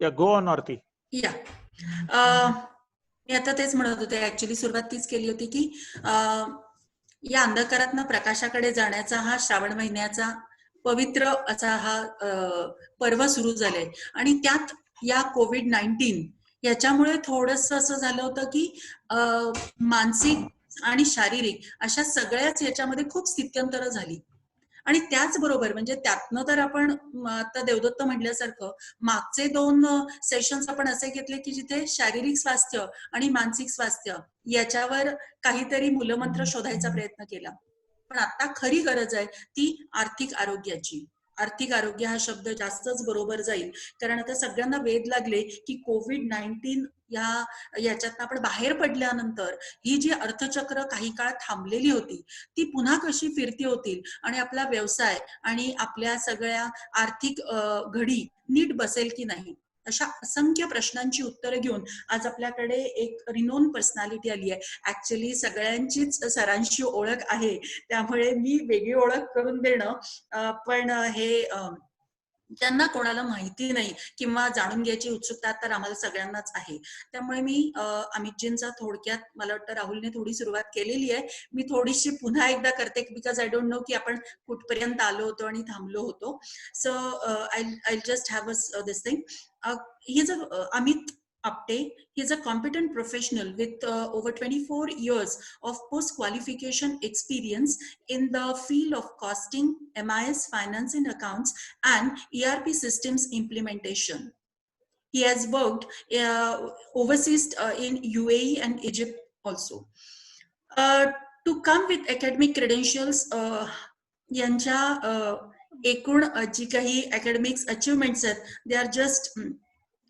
Go on आरती. या मी आता तेच म्हणत होते, ऍक्च्युली सुरुवात तीच केली होती की या अंधकारातनं प्रकाशाकडे जाण्याचा हा श्रावण महिन्याचा पवित्र असा हा पर्व सुरू झालाय. आणि त्यात या कोविड-19 याच्यामुळे थोडस असं झालं होतं की मानसिक आणि शारीरिक अशा सगळ्याच याच्यामध्ये खूप स्थित्यंतरं झाली. आणि त्याचबरोबर म्हणजे त्यातनं तर आपण आता देवदत्त म्हटल्यासारखं मागचे 2 सेशन्स आपण असे घेतले की जिथे शारीरिक स्वास्थ्य आणि मानसिक स्वास्थ्य याच्यावर काहीतरी मूलमंत्र शोधायचा प्रयत्न केला. पण आता खरी गरज आहे ती आर्थिक आरोग्याची. आर्थिक आरोग्य हा शब्द जास्तच बरोबर जाईल, कारण आता सगळ्यांना वेध लागले की कोविड-19 याच्यातनं आपण बाहेर पडल्यानंतर ही जी अर्थचक्र काही काळ थांबलेली होती ती पुन्हा कशी फिरती होतील आणि आपला व्यवसाय आणि आपल्या सगळ्या आर्थिक घडी नीट बसेल की नाही, अशा असंख्य प्रश्नांची उत्तरं घेऊन आज आपल्याकडे एक रिनोन पर्सनॅलिटी आली आहे. ऍक्च्युली सगळ्यांचीच सरांशी ओळख आहे, त्यामुळे मी वेगळी ओळख करून देणं पण हे त्यांना कोणाला माहिती नाही किंवा जाणून घ्यायची उत्सुकता तर आम्हाला सगळ्यांनाच आहे. त्यामुळे मी अमितजींचा थोडक्यात, मला वाटतं राहुलने थोडी सुरुवात केलेली आहे, मी थोडीशी पुन्हा एकदा करते बिकॉज आय डोंट नो की आपण कुठपर्यंत आलो होतो आणि थांबलो होतो. So I just have this thing. He is Amit Apte. He is a competent professional with over 24 years of post-qualification experience in the field of costing, MIS, finance and accounts, and ERP systems implementation. He has worked overseas in UAE and Egypt also. To come with academic credentials, यांच्या एकूण जी काही academics achievements आहेत they are just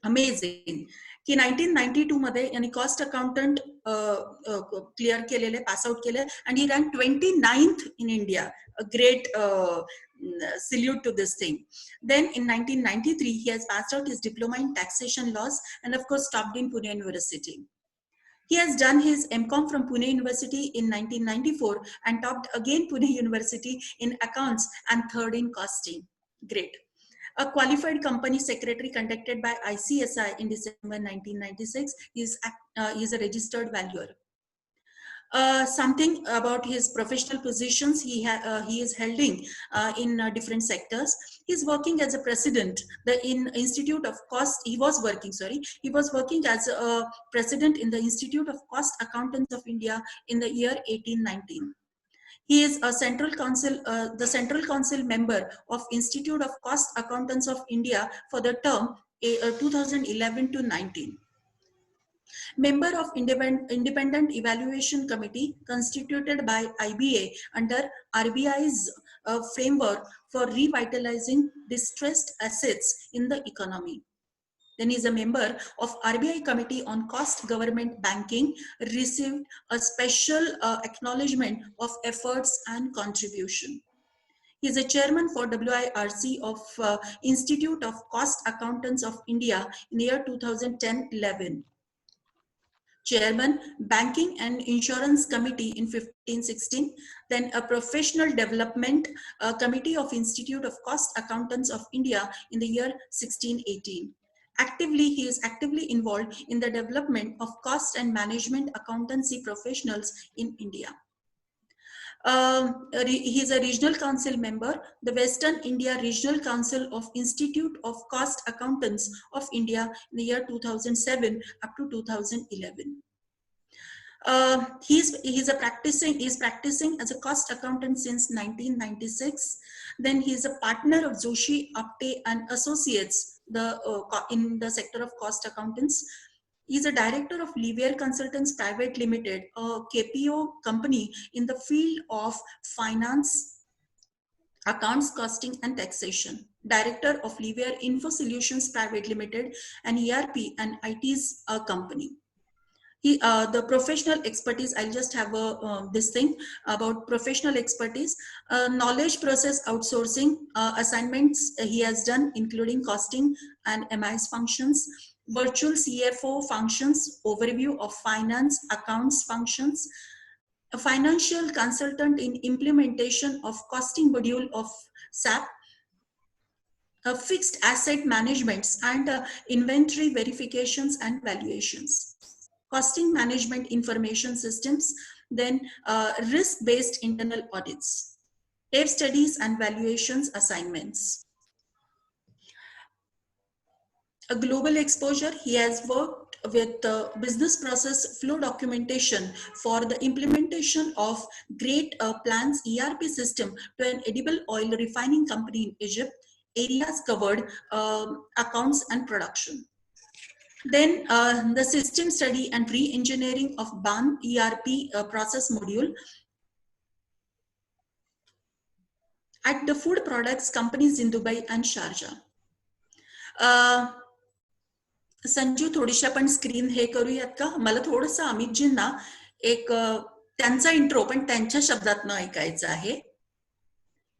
amazing. की 1992 मध्ये यांनी cost accountant clear केलेले, pass out केले, आणि ही rank 29th in India. A great salute to this thing. Then in 1993 he has passed out his diploma in taxation laws and of course topped in Pune University. He has done his MCom from Pune University in 1994 and topped again Pune University in accounts and third in costing. Great. A qualified company secretary conducted by ICSI in December 1996. He is a registered valuer. Something about his professional positions he is holding in different sectors. He's working as a president in Institute of Cost. He was working as a president in the Institute of Cost Accountants of India in the year 1819. He is a the Central Council member of Institute of Cost Accountants of India for the term 2011 to 19. Member of Independent Evaluation Committee constituted by IBA under RBI's framework for revitalizing distressed assets in the economy. Then he is a member of RBI Committee on Cost Government Banking, received a special acknowledgement of efforts and contribution. He is a chairman for WIRC of Institute of Cost Accountants of India in the year 2010-11. Chairman Banking and Insurance Committee in 15-16, then a Professional Development Committee of Institute of Cost Accountants of India in the year 16-18. He is actively involved in the development of cost and management accountancy professionals in India. He is a regional council member, the Western India Regional Council of Institute of Cost Accountants of India in the year 2007 up to 2011. He's practicing as a cost accountant since 1996. Then he is a partner of Joshi Apte and Associates, in the sector of cost accountants. He is a director of Livier Consultants Private Limited, a KPO company in the field of finance, accounts, costing and taxation. Director of Livier Info Solutions Private Limited, an ERP and IT's company. The professional expertise, I'll just have this thing about professional expertise. Knowledge process outsourcing assignments he has done, including costing and MIS functions, virtual CFO functions, overview of finance, accounts functions, a financial consultant in implementation of costing module of SAP, fixed asset managements and inventory verifications and valuations, costing management information systems, then risk-based internal audits, case studies and valuations assignments. A global exposure, he has worked with business process flow documentation for the implementation of Great Plans ERP system to an edible oil refining company in Egypt. Areas covered accounts and production. Then the system study and re-engineering of BAN ERP process module at the food products companies in Dubai and Sharjah. Sanju थोडीशी आपण screen हे करूयात का? मला थोडंसं अमितजींना एक त्यांचा intro पण त्यांच्या शब्दातनं ऐकायचं आहे,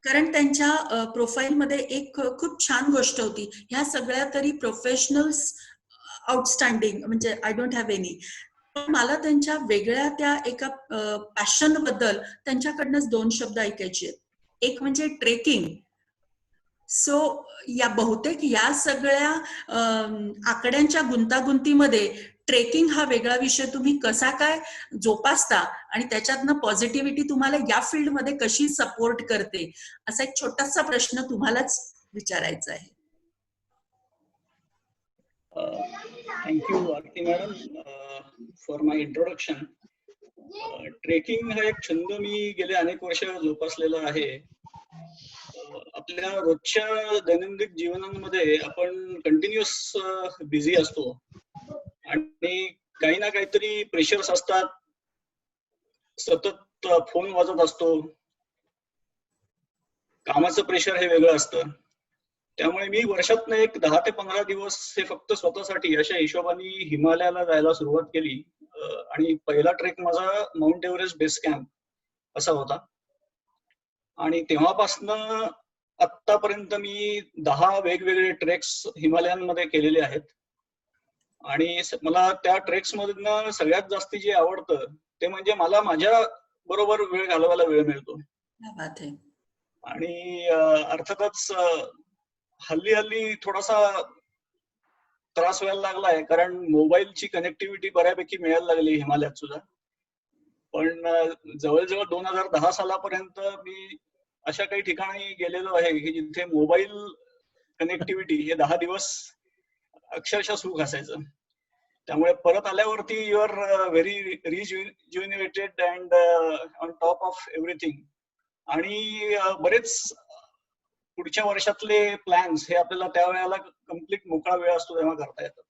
कारण त्यांच्या प्रोफाईलमध्ये एक खूप छान गोष्ट होती. ह्या सगळ्या तरी प्रोफेशनल्स आउटस्टँडिंग, म्हणजे आय डोंट हॅव एनी, पण मला त्यांच्या वेगळ्या त्या एका पॅशन बद्दल त्यांच्याकडनंच 2 शब्द ऐकायचे. एक म्हणजे ट्रेकिंग. सो या बहुतेक या सगळ्या आकड्यांच्या गुंतागुंतीमध्ये ट्रेकिंग हा वेगळा विषय तुम्ही कसा काय जोपासता आणि त्याच्यातनं पॉझिटिव्हिटी तुम्हाला या फील्डमध्ये कशी सपोर्ट करते, असा एक छोटासा प्रश्न तुम्हालाच विचारायचा आहे. Thank you Aarti madam for my introduction. Trekking हा एक छंद मी गेले अनेक वर्ष जोपासलेला आहे. आपल्या रोजच्या दैनंदिन जीवनामध्ये आपण कंटिन्युअस बिझी असतो आणि काही ना काहीतरी प्रेशर्स असतात, सतत फोन वाजत असतो, कामाचं प्रेशर हे वेगळं असतं. त्यामुळे मी वर्षातनं एक 10 ते 15 दिवस हे फक्त स्वतःसाठी अशा हिशोबाने हिमालयाला जायला सुरुवात केली आणि पहिला ट्रेक माझा माउंट एव्हरेस्ट बेस कॅम्प असा होता. आणि तेव्हापासनं आतापर्यंत मी 10 वेगवेगळे ट्रेक्स हिमालयांमध्ये केलेले आहेत. आणि मला त्या ट्रेक्स मधनं सगळ्यात जास्ती जे आवडतं ते म्हणजे मला माझ्या बरोबर वेळ घालवायला वेळ मिळतो. आणि अर्थातच हल्ली थोडासा त्रास व्हायला लागलाय, कारण मोबाईलची कनेक्टिव्हिटी बऱ्यापैकी मिळायला लागली हिमालयात सुद्धा. पण जवळजवळ 2010 सालापर्यंत मी अशा काही ठिकाणी गेलेलो आहे की जिथे मोबाईल कनेक्टिव्हिटी हे 10 दिवस अक्षरशः सुख असायचं. त्यामुळे परत आल्यावरती you are very rejuvenated and on top of everything. आणि बरेच पुढच्या वर्षातले प्लॅन्स हे आपल्याला त्यावेळेला कम्प्लीट मोकळा वेळ असतो तेव्हा करता येतात.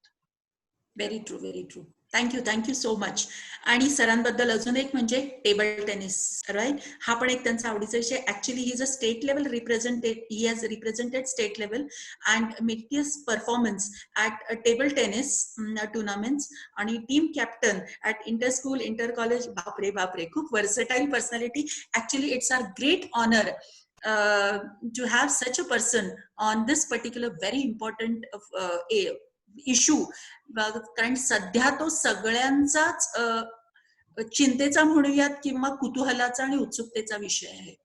Very true, very true. Thank you so much. आणि सरांबद्दल अजून एक म्हणजे टेबल टेनिस, राईट? हा पण एक त्यांचा आवडीचा विषय. Actually he is a state level represented, he has represented state level and meritorious performance at table tennis tournaments आणि team captain at inter school, inter college. बापरे बापरे, खूप versatile personality. Actually it's are great honour to have such a person on this particular very important issue, कारण सध्या तो सगळ्यांचाच चिंतेचा म्हणूयात किंवा कुतूहलाचा आणि उत्सुकतेचा विषय आहे.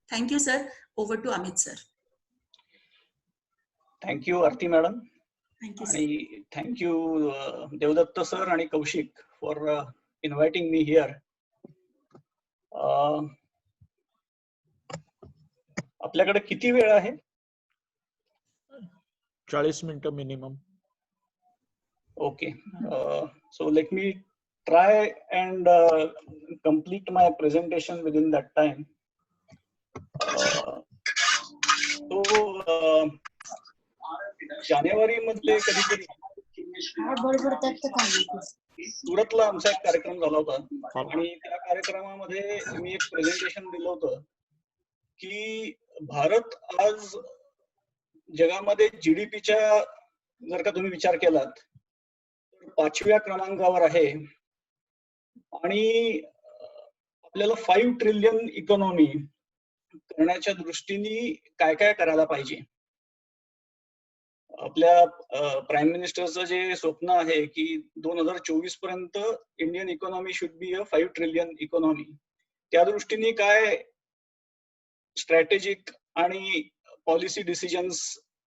Thank you sir. Over to Amit sir. Thank you Aarti madam. आणि थँक्यू देवदत्त सर आणि Kaushik for inviting me here. आपल्याकडे किती वेळ आहे? 40 मिनिटं minimum. Okay, so let me try and complete my presentation within that time. जानेवारी मध्ये कधीतरी सुरतला आमचा एक कार्यक्रम झाला होता आणि त्या कार्यक्रमामध्ये मी एक प्रेझेंटेशन दिलं होतं की भारत आज जगामध्ये जीडीपीच्या जर का तुम्ही विचार केलात 5व्या क्रमांकावर आहे आणि आपल्याला 5 ट्रिलियन इकॉनॉमी करण्याच्या दृष्टीने काय काय करायला पाहिजे. आपल्या प्राईम मिनिस्टरचं जे स्वप्न आहे की 2024 पर्यंत Indian economy should be a 5 trillion economy. त्या दृष्टीने काय स्ट्रॅटेजिक आणि पॉलिसी डिसिजन्स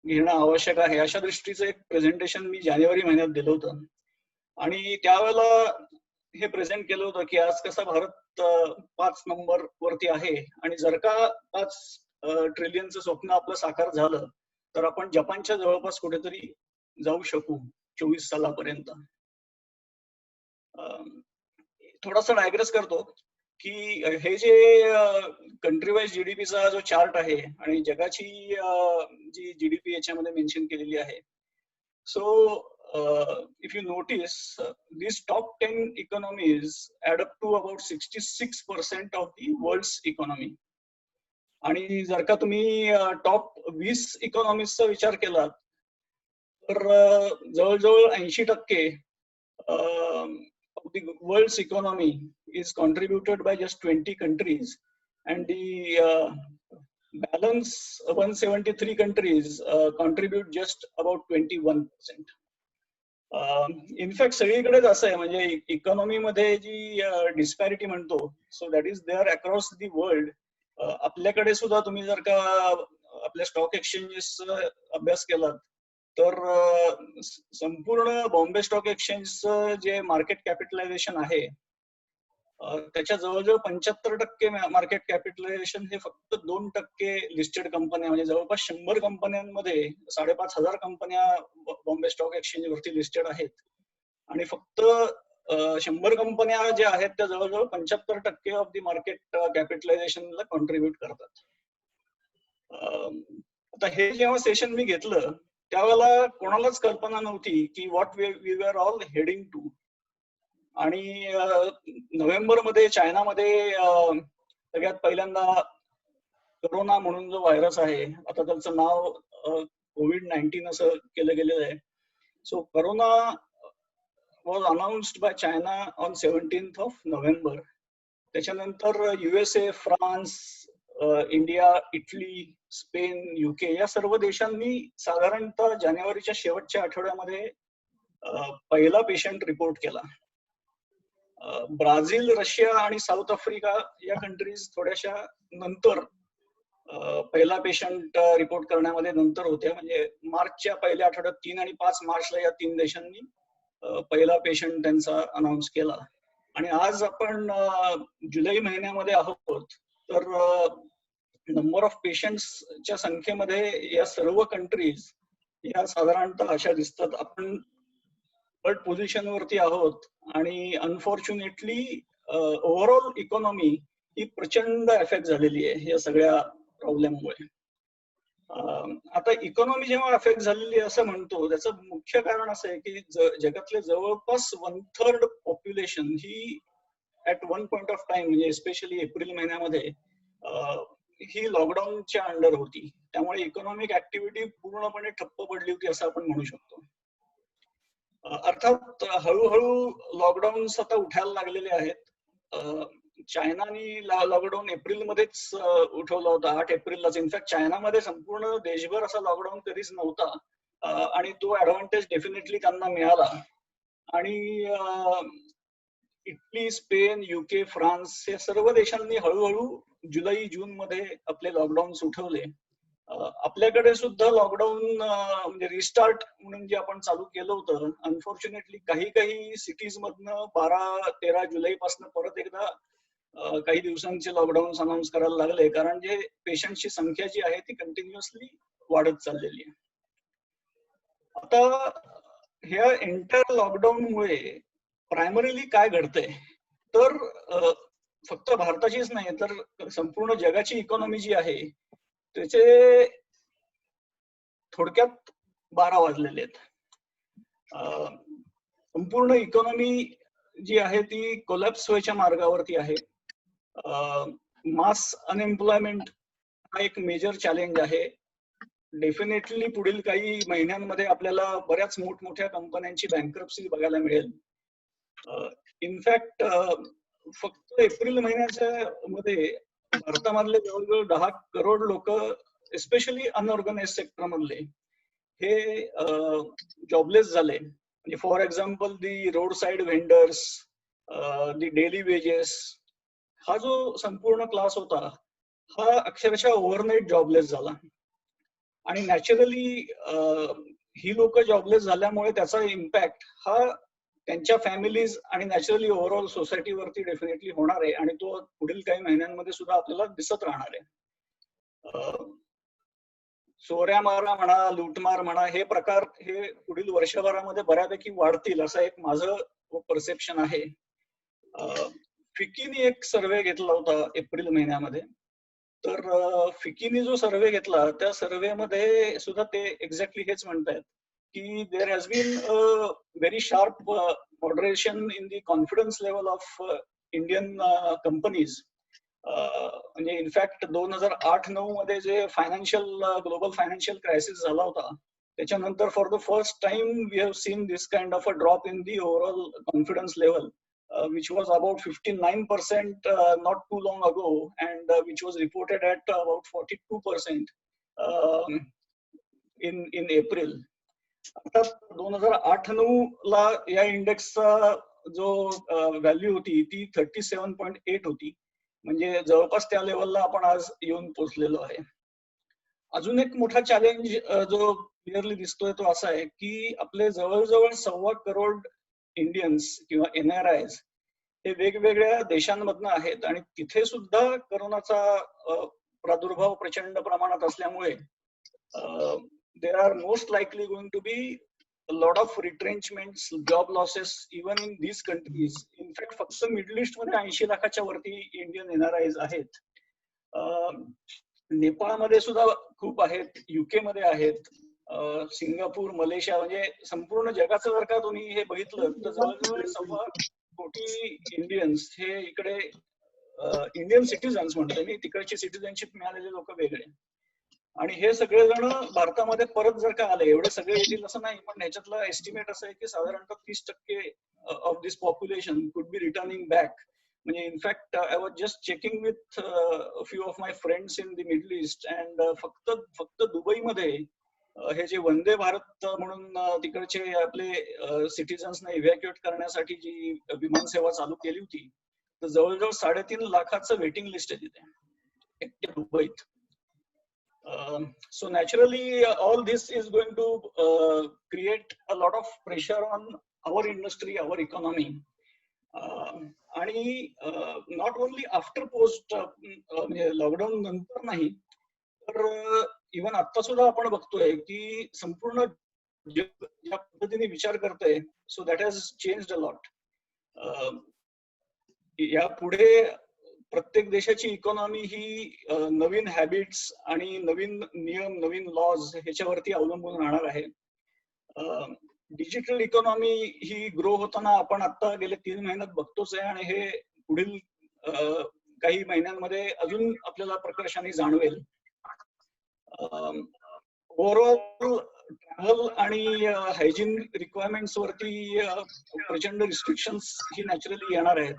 घेणं आवश्यक आहे, अशा दृष्टीचं एक प्रेझेंटेशन मी जानेवारी महिन्यात दिलं होतं. आणि त्यावेळेला हे प्रेझेंट केलं होतं की आज कसा भारत 5 नंबर वरती आहे, आणि जर का 5 ट्रिलियनचं स्वप्न आपलं साकार झालं तर आपण जपानच्या जवळपास कुठेतरी जाऊ शकू 24 सालापर्यंत. थोडासा डायग्रेस करतो की हे जे कंट्री वाईज जीडीपीचा जो चार्ट आहे आणि जगाची जी जीडीपी याच्यामध्ये मेन्शन केलेली आहे. So if you notice, these top 10 economies add up to about 66% of the world's economy. आणि जर का तुम्ही टॉप 20 इकॉनॉमीजचा विचार केला तर जवळजवळ 80% of the world's economy is contributed by just 20 countries, and the balance 173 countries contribute just about 21%. In fact सगळीकडेच असं आहे, म्हणजे इकॉनॉमी मध्ये जी डिस्पॅरिटी म्हणतो, so that is there across the world. आपल्याकडे सुद्धा तुम्ही जर का आपल्या स्टॉक एक्सचेंजेसचा अभ्यास केलात तर संपूर्ण बॉम्बे स्टॉक एक्सचेंजचं जे मार्केट कॅपिटलायझेशन आहे त्याच्या जवळजवळ 75% मार्केट कॅपिटलायझेशन हे फक्त 2% लिस्टेड कंपन्या, म्हणजे जवळपास 100 कंपन्यांमध्ये 5,500 कंपन्या बॉम्बे स्टॉक एक्सचेंज वरती लिस्टेड आहेत, आणि फक्त 100 कंपन्या ज्या आहेत त्या जवळजवळ 75% ऑफ दी मार्केट कॅपिटलायझेशनला कॉन्ट्रीब्युट करतात. आता हे जेव्हा सेशन मी घेतलं त्यावेळेला कोणालाच कल्पना नव्हती की what we were all heading to. आणि नोव्हेंबर मध्ये चायनामध्ये सगळ्यात पहिल्यांदा कोरोना म्हणून जो व्हायरस आहे, आता त्याचं नाव COVID-19 असं केलं गेलेलं आहे. So corona was announced by China on 17th of November. त्याच्यानंतर USA, France, India, Italy, Spain, UK या सर्व देशांनी साधारणतः जानेवारीच्या शेवटच्या आठवड्यामध्ये पहिला पेशंट रिपोर्ट केला. ब्राझील, रशिया आणि साऊथ आफ्रिका या कंट्रीज थोड्याशा नंतर पहिला पेशंट रिपोर्ट करण्यामध्ये नंतर होत्या, म्हणजे मार्चच्या पहिल्या आठवड्यात 3 आणि 5 मार्चला या 3 देशांनी पहिला पेशंट त्यांचा अनाउन्स केला. आणि आज आपण जुलै महिन्यामध्ये आहोत, तर नंबर ऑफ पेशंट्सच्या संख्येमध्ये या सर्व कंट्रीज या साधारणतः अशा दिसतात. आपण थर्ड पोझिशन वरती आहोत, आणि अनफॉर्च्युनेटली ओव्हरऑल इकॉनॉमी ही प्रचंड एफेक्ट झालेली आहे या सगळ्या प्रॉब्लेममुळे. आता इकॉनॉमी जेव्हा अफेक्ट झालेली आहे असं म्हणतो, त्याचं मुख्य कारण असं आहे की जगातले जवळपास 1/3 population he at one point of time, म्हणजे एस्पेशली एप्रिल महिन्यामध्ये ही लॉकडाऊनच्या अंडर होती. त्यामुळे इकॉनॉमिक ऍक्टिव्हिटी पूर्णपणे ठप्प पडली होती असं आपण म्हणू शकतो. अर्थात हळूहळू लॉकडाऊन्स आता उठायला लागलेले आहेत. चायनानी लॉकडाऊन एप्रिलमध्येच उठवला होता, 8 एप्रिललाच. इनफॅक्ट चायनामध्ये संपूर्ण देशभर असा लॉकडाऊन कधीच नव्हता, आणि तो ऍडव्हान्टेज डेफिनेटली त्यांना मिळाला. आणि इटली, स्पेन, UK, फ्रान्स या सर्व देशांनी हळूहळू जुलै, जून मध्ये आपले लॉकडाऊन्स उठवले. आपल्याकडे सुद्धा लॉकडाऊन म्हणजे रिस्टार्ट म्हणून जे आपण चालू केलं होतं, अनफॉर्च्युनेटली काही सिटीज मधनं 12-13 जुलै पासून परत एकदा काही दिवसांचे लॉकडाऊन अनाउन्स करायला लागले, कारण जे पेशंटची संख्या जी आहे ती कंटिन्युअसली वाढत चाललेली आहे. आता ह्या एंटायर लॉकडाऊनमुळे प्रायमरीली काय घडतंय, तर फक्त भारताचीच नाही तर संपूर्ण जगाची इकॉनॉमी जी आहे त्याचे थोडक्यात 12 वाजलेले आहेत. संपूर्ण इकॉनॉमी जी आहे ती कोलॅप्स व्हायच्या मार्गावरती आहे. मास अनएम्प्लॉयमेंट हा एक मेजर चॅलेंज आहे. डेफिनेटली पुढील काही महिन्यांमध्ये आपल्याला बऱ्याच मोठमोठ्या कंपन्यांची बँकरप्सी बघायला मिळेल. इनफॅक्ट फक्त एप्रिल महिन्याच्या मध्ये भारतामधले जवळजवळ 10 करोड लोक, एस्पेशली अनऑर्गनाइज सेक्टर मधले, हे जॉबलेस झाले. म्हणजे for example the road side vendors, the daily wedges, हा जो संपूर्ण क्लास होता हा अक्षरशः ओव्हरनाईट जॉबलेस झाला. आणि नॅचरली ही लोक जॉबलेस झाल्यामुळे त्याचा इम्पॅक्ट हा त्यांच्या फॅमिलीज आणि नॅचरली ओव्हरऑल सोसायटीवरती डेफिनेटली होणार आहे आणि तो पुढील काही महिन्यांमध्ये सुद्धा आपल्याला दिसत राहणार आहे. चोऱ्या मारा म्हणा, लूटमार म्हणा, हे प्रकार हे पुढील वर्षभरामध्ये बऱ्यापैकी वाढतील असं एक माझं परसेप्शन आहे. फिकीने एक सर्वे घेतला होता एप्रिल महिन्यामध्ये. तर फिकीने जो सर्वे घेतला त्या सर्वेमध्ये सुद्धा ते एक्झॅक्टली हेच म्हणतायत की there has been very sharp moderation in the confidence level of Indian companies. म्हणजे इनफॅक्ट 2008-9 मध्ये जे ग्लोबल फायनान्शियल क्रायसिस झाला होता त्याच्यानंतर for the first time we have seen this kind of a drop in the overall confidence level, which was about 59% not too long ago, and which was reported at about 42% in April. आता 2008-9 ला या इंडेक्सचा जो value होती ती 37.8 होती, म्हणजे जवळपास त्या लेवलला आपण आज येऊन पोहोचलेलो आहे. अजून एक मोठा चॅलेंज जो क्लिअरली दिसतोय तो असा आहे की आपले जवळजवळ 1.25 करोड इंडियन्स किंवा NRIs हे वेगवेगळ्या देशांमधनं आहेत आणि तिथे सुद्धा करोनाचा प्रादुर्भाव प्रचंड प्रमाणात असल्यामुळे there are most likely going to be lot of retrenchments, job losses even in these countries. In fact फक्त मिडल ईस्ट मध्ये 80 लाखाच्या वरती इंडियन NRIs आहेत. नेपाळमध्ये सुद्धा खूप आहेत, UK मध्ये आहेत, सिंगापूर, मलेशिया, म्हणजे संपूर्ण जगाचं जर का तुम्ही हे बघितलं तर जवळजवळ 1.25 कोटी इंडियन्स हे इकडे इंडियन सिटीजन्स म्हणतो मी, तिकडची सिटीजनशिप मिळालेले लोक वेगळे. आणि हे सगळेजण भारतामध्ये परत जर का आले, एवढे सगळे येतील असं नाही, पण ह्याच्यातला एस्टिमेट असं आहे की साधारणतः 30% of this population could be returning back. म्हणजे in fact I was just checking with few of my friends in the Middle East, and फक्त दुबईमध्ये हे जे वंदे भारत म्हणून तिकडचे आपले सिटीजन्सना इव्हॅक्युएट करण्यासाठी जी विमान सेवा चालू केली होती, तर जवळजवळ 3.5 लाखाचं वेटिंग लिस्ट आहे तिथे एकट्या दुबईत. So naturally all this is going to create a lot of pressure on our industry, our economy, आणि not only after post lockdown नंतर नाही, तर इव्हन आता सुद्धा आपण बघतोय की संपूर्ण जग ज्या पद्धतीने विचार करतंय, so that has changed a lot. यापुढे प्रत्येक देशाची इकॉनॉमी ही नवीन हॅबिट्स आणि नवीन नियम, नवीन लॉज ह्याच्यावरती अवलंबून राहणार आहे. डिजिटल इकॉनॉमी ही ग्रो होताना आपण आता गेले 3 महिन्यात बघतोच आहे आणि हे पुढील काही महिन्यांमध्ये अजून आपल्याला प्रकर्षाने जाणवेल. ओव्हरऑल ट्रॅव्हल आणि हायजीन रिक्वायरमेंट्स वरती प्रचंड रिस्ट्रिक्शन्स ही नॅचरली येणार आहेत.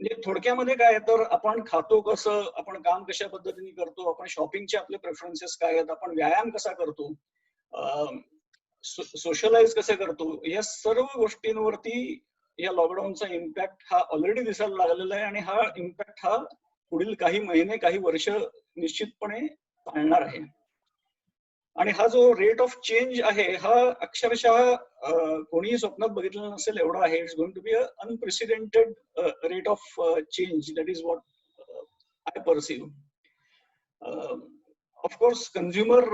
म्हणजे थोडक्यामध्ये काय तर आपण खातो कसं, आपण काम कशा पद्धतीने करतो, आपण शॉपिंगचे आपले प्रेफरन्सेस काय आहेत, आपण व्यायाम कसा करतो, सोशलाइज कसे करतो, या सर्व गोष्टींवरती या लॉकडाऊनचा इम्पॅक्ट हा ऑलरेडी दिसायला लागलेला आहे आणि हा इम्पॅक्ट हा पुढील काही महिने, काही वर्ष निश्चितपणे चालणार आहे. आणि हा जो रेट ऑफ चेंज आहे हा अक्षरशः कोणीही स्वप्नात बघितलेलं नसेल एवढा आहे. It's going to be a unprecedented rate of change. That is what I perceive. Of course consumer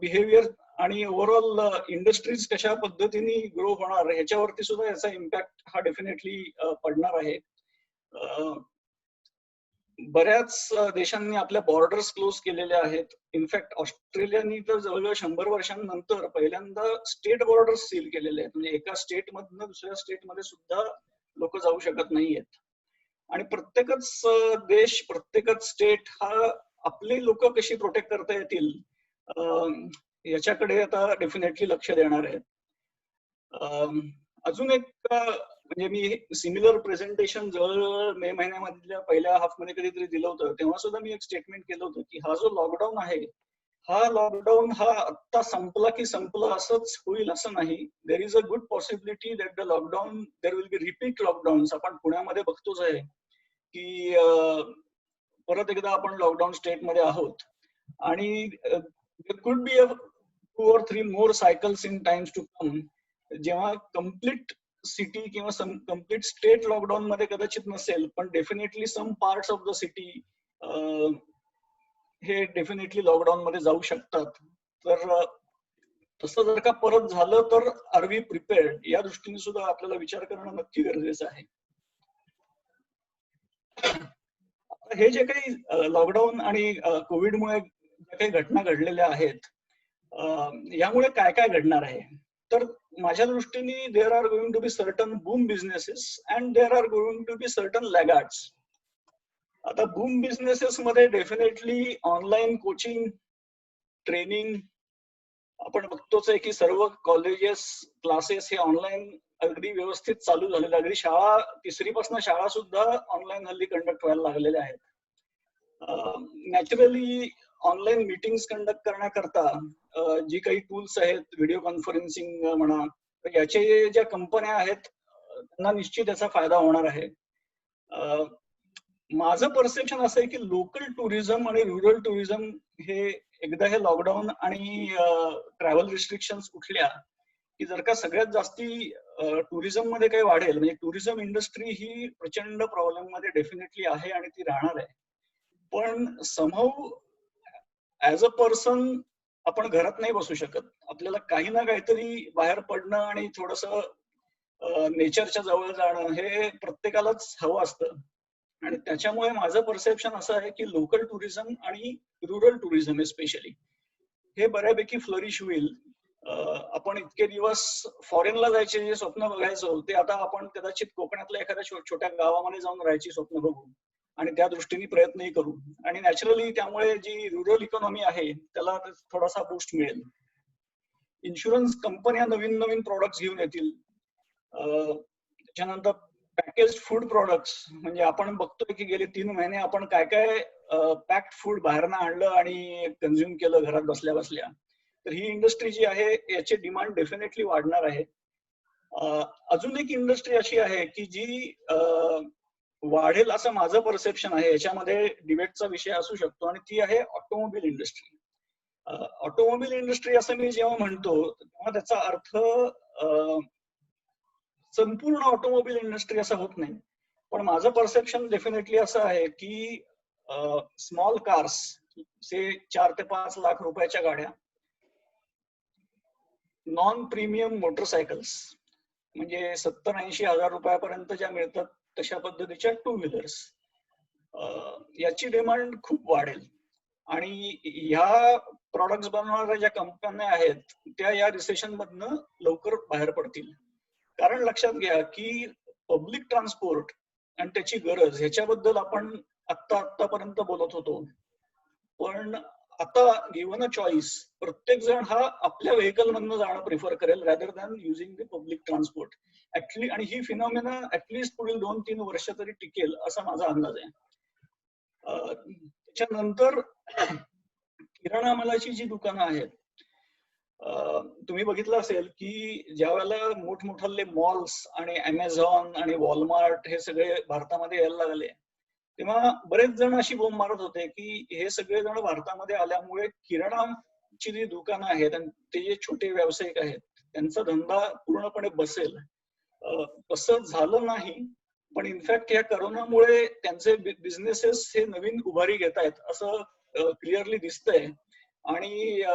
behaviour आणि ओव्हरऑल इंडस्ट्रीज कशा पद्धतीने ग्रो होणार ह्याच्यावरती सुद्धा याचा इम्पॅक्ट हा डेफिनेटली पडणार आहे. बऱ्याच देशांनी आपल्या बॉर्डर्स क्लोज केलेल्या आहेत. इनफॅक्ट ऑस्ट्रेलियानी तर जवळजवळ 100 वर्षांनंतर पहिल्यांदा स्टेट बॉर्डर्स सील केलेले आहेत. म्हणजे एका स्टेट मधनं दुसऱ्या स्टेटमध्ये सुद्धा लोक जाऊ शकत नाहीयेत. आणि प्रत्येकच देश, प्रत्येकच स्टेट हा आपली लोक कशी प्रोटेक्ट करता येतील याच्याकडे आता डेफिनेटली लक्ष देणार आहेत. अजून एक म्हणजे मी सिमिलर प्रेझेंटेशन जवळजवळ मे महिन्यामधल्या पहिल्या हाफ मध्ये कधीतरी दिलं होतं, तेव्हा सुद्धा मी एक स्टेटमेंट केलं होतं की हा जो लॉकडाऊन आहे, हा लॉकडाऊन हा आत्ता संपला की संपला असंच होईल असं नाही. There is a good possibility that the lockdown, there will be repeat lockdowns. आपण पुण्यामध्ये बघतोच आहे की परत एकदा आपण लॉकडाऊन स्टेटमध्ये आहोत. आणि there could be a 2 or 3 more cycles in times to come जेव्हा कम्प्लीट सिटी किंवा कम्प्लीट स्टेट लॉकडाऊन मध्ये कदाचित नसेल, पण definitely some parts of the city हे डेफिनेटली लॉकडाऊन मध्ये जाऊ शकतात. तर तसं जर का परत झालं तर आर वी प्रिपेअर्ड या दृष्टीने सुद्धा आपल्याला विचार करणं नक्की गरजेचं आहे. हे जे काही लॉकडाऊन आणि कोविडमुळे ज्या काही घटना घडलेल्या आहेत, यामुळे काय काय घडणार आहे, तर माझ्या दृष्टीने there are going to be certain boom businesses and there are going to be certain laggards. आता बूम बिझनेसेस मध्ये डेफिनेटली ऑनलाईन कोचिंग, ट्रेनिंग, आपण बघतोच आहे की सर्व कॉलेजेस, क्लासेस हे ऑनलाईन अगदी व्यवस्थित चालू झालेले. अगदी शाळा, 3री पासून शाळा सुद्धा ऑनलाईन हल्ली कंडक्ट व्हायला लागलेल्या आहेत. नॅचरली ऑनलाईन मीटिंग्स कंडक्ट करण्याकरता जी काही टूल्स आहेत, व्हिडिओ कॉन्फरन्सिंग म्हणा, याचे ज्या कंपन्या आहेत त्यांना निश्चित याचा फायदा होणार आहे. माझं परसेप्शन असं आहे की लोकल टुरिझम आणि रुरल टुरिझम हे एकदा हे लॉकडाऊन आणि ट्रॅव्हल रिस्ट्रिक्शन्स उठल्या की जर का सगळ्यात जास्ती टुरिझम मध्ये काही वाढेल, म्हणजे टुरिझम इंडस्ट्री ही प्रचंड प्रॉब्लेम मध्ये डेफिनेटली आहे आणि ती राहणार आहे. पण समहाऊ ऍज अ पर्सन आपण घरात नाही बसू शकत. आपल्याला काही ना काहीतरी बाहेर पडणं आणि थोडंसं नेचरच्या जवळ जाणं हे प्रत्येकालाच हवं असतं. आणि त्याच्यामुळे माझं परसेप्शन असं आहे की लोकल टुरिझम आणि रुरल टुरिझम स्पेशली हे बऱ्यापैकी फ्लरिश होईल. आपण इतके दिवस फॉरेनला जायचे जे स्वप्न बघायचो ते आता आपण कदाचित कोकणातल्या एखाद्या छोट्या गावामध्ये जाऊन राहायची स्वप्न बघू आणि त्या दृष्टीने प्रयत्नही करू. आणि नॅचरली त्यामुळे जी रुरल इकॉनॉमी आहे त्याला थोडासा बूस्ट मिळेल. इन्शुरन्स कंपन्या नवीन नवीन प्रोडक्ट्स घेऊन येतील. त्याच्यानंतर पॅकेज फूड प्रोडक्ट्स, म्हणजे आपण बघतोय की गेले 3 महिने आपण काय काय पॅक्ड फूड बाहेरनं आणलं आणि कन्झ्युम केलं घरात बसल्या बसल्या. तर ही इंडस्ट्री जी आहे याची डिमांड डेफिनेटली वाढणार आहे. अजून एक इंडस्ट्री अशी आहे की जी वाढेल असं माझं परसेप्शन आहे, याच्यामध्ये डिबेटचा विषय असू शकतो, आणि ती आहे ऑटोमोबाईल इंडस्ट्री. ऑटोमोबाईल इंडस्ट्री असं मी जेव्हा म्हणतो तेव्हा त्याचा अर्थ संपूर्ण ऑटोमोबाईल इंडस्ट्री असं होत नाही. पण माझं परसेप्शन डेफिनेटली असं आहे की स्मॉल कार्स, से 4 ते 5 लाख रुपयाच्या गाड्या, नॉन प्रीमियम मोटरसायकल्स म्हणजे 70-80 हजार रुपयापर्यंत ज्या मिळतात तशा पद्धतीच्या 2 व्हीलर्स, याची डिमांड खूप वाढेल. आणि ह्या प्रॉडक्ट्स बनवणाऱ्या ज्या कंपन्या आहेत त्या या रिसेशन मधनं लवकर बाहेर पडतील. कारण लक्षात घ्या की पब्लिक ट्रान्सपोर्ट आणि त्याची गरज ह्याच्याबद्दल आपण आतापर्यंत बोलत होतो, पण आता गिव्हन अ चॉईस प्रत्येक जण हा आपल्या व्हेकल मधनं जाणं प्रिफर करेल rather than using the public transport actually. आणि ही फिनॉमिना ऍटलिस्ट पुढील 2-3 वर्ष तरी टिकेल असा माझा अंदाज आहे. त्याच्यानंतर किराणा मालाची जी दुकानं आहेत, तुम्ही बघितलं असेल की ज्या वेळेला मोठमोठाले मॉल्स आणि अमेझॉन आणि वॉलमार्ट हे सगळे भारतामध्ये यायला लागले तेव्हा बरेच जण अशी बोंब मारत होते की हे सगळे जण भारतामध्ये आल्यामुळे किराणाची जी दुकानं आहेत आणि ते जे छोटे व्यावसायिक आहेत त्यांचा धंदा पूर्णपणे बसेल. तसं झालं नाही, पण इनफॅक्ट या करोनामुळे त्यांचे बिझनेसेस हे नवीन उभारी घेत आहेत असं क्लिअरली दिसतंय. आणि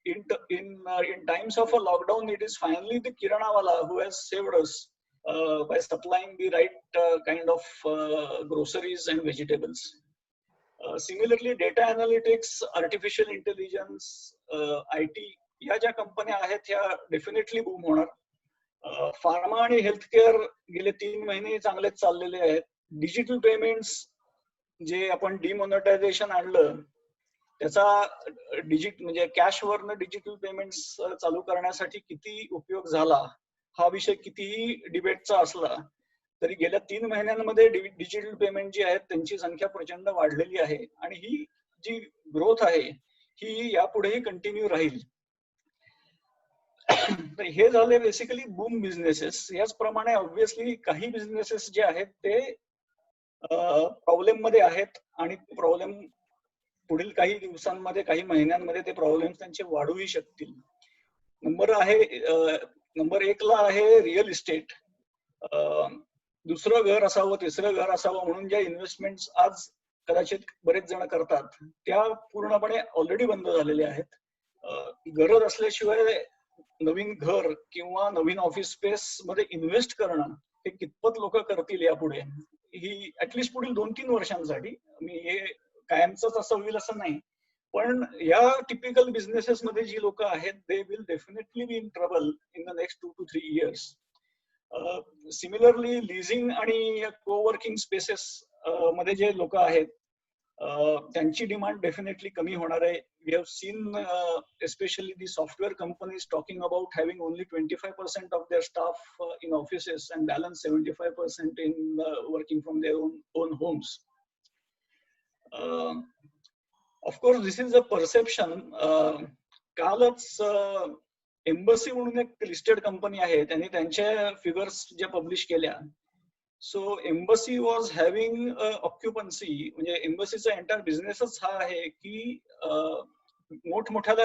in times of a lockdown, it is finally the kiranawala who has saved us by supplying the right kind of groceries and vegetables. Similarly, data analytics, artificial intelligence, IT या ज्या कंपन्या आहेत ह्या डेफिनेटली बूम होणार. Pharma आणि healthcare गेले 3 महिने चांगलेच चाललेले आहेत. डिजिटल पेमेंट्स जे आपण डिमॉनिटायझेशन आणलं त्याचा म्हणजे कॅशवरनं डिजिटल पेमेंट्स चालू करण्यासाठी किती उपयोग झाला हा विषय कितीही डिबेटचा असला तरी गेल्या 3 महिन्यांमध्ये डिजिटल पेमेंट जी आहेत त्यांची संख्या प्रचंड वाढलेली आहे आणि ही जी ग्रोथ आहे ही यापुढेही कंटिन्यू राहील. तर हे झाले बेसिकली बूम बिझनेसेस. याचप्रमाणे ऑब्व्हियसली काही बिझनेसेस जे आहेत ते प्रॉब्लेम मध्ये आहेत आणि प्रॉब्लेम पुढील काही दिवसांमध्ये काही महिन्यांमध्ये ते प्रॉब्लेम्स त्यांचे वाढूही शकतील. नंबर 1 ला आहे रिअल इस्टेट. दुसरं घर असावं, तिसरं घर असावं म्हणून ज्या इन्व्हेस्टमेंट्स आज कदाचित बरेच जण करतात त्या पूर्णपणे ऑलरेडी बंद झालेल्या आहेत. गरज असल्याशिवाय नवीन घर किंवा नवीन ऑफिस स्पेस मध्ये इन्व्हेस्ट करणं हे कितपत लोक करतील यापुढे, ही ऍटलिस्ट पुढील 2-3 वर्षांसाठी. मी हे कायमच असं होईल असं नाही, पण या टिपिकल बिझनेसेस मध्ये जी लोक आहेत they will definitely be in trouble in the next 2 to 3 years. Similarly leasing आणि कोवर्किंग स्पेसेस मध्ये जे लोक आहेत त्यांची डिमांड डेफिनेटली कमी होणार आहे. We have seen especially the software companies talking about having only 25% of their staff in offices and balance 75% in working from their own homes. Of course this is a perception. कालच Embassy म्हणून एक listed company आहे, त्यांनी त्यांच्या figures ज्या publish केल्या. So embassy was having occupancy, म्हणजे एम्बसीचा entire बिझनेसच हा आहे की मोठमोठ्या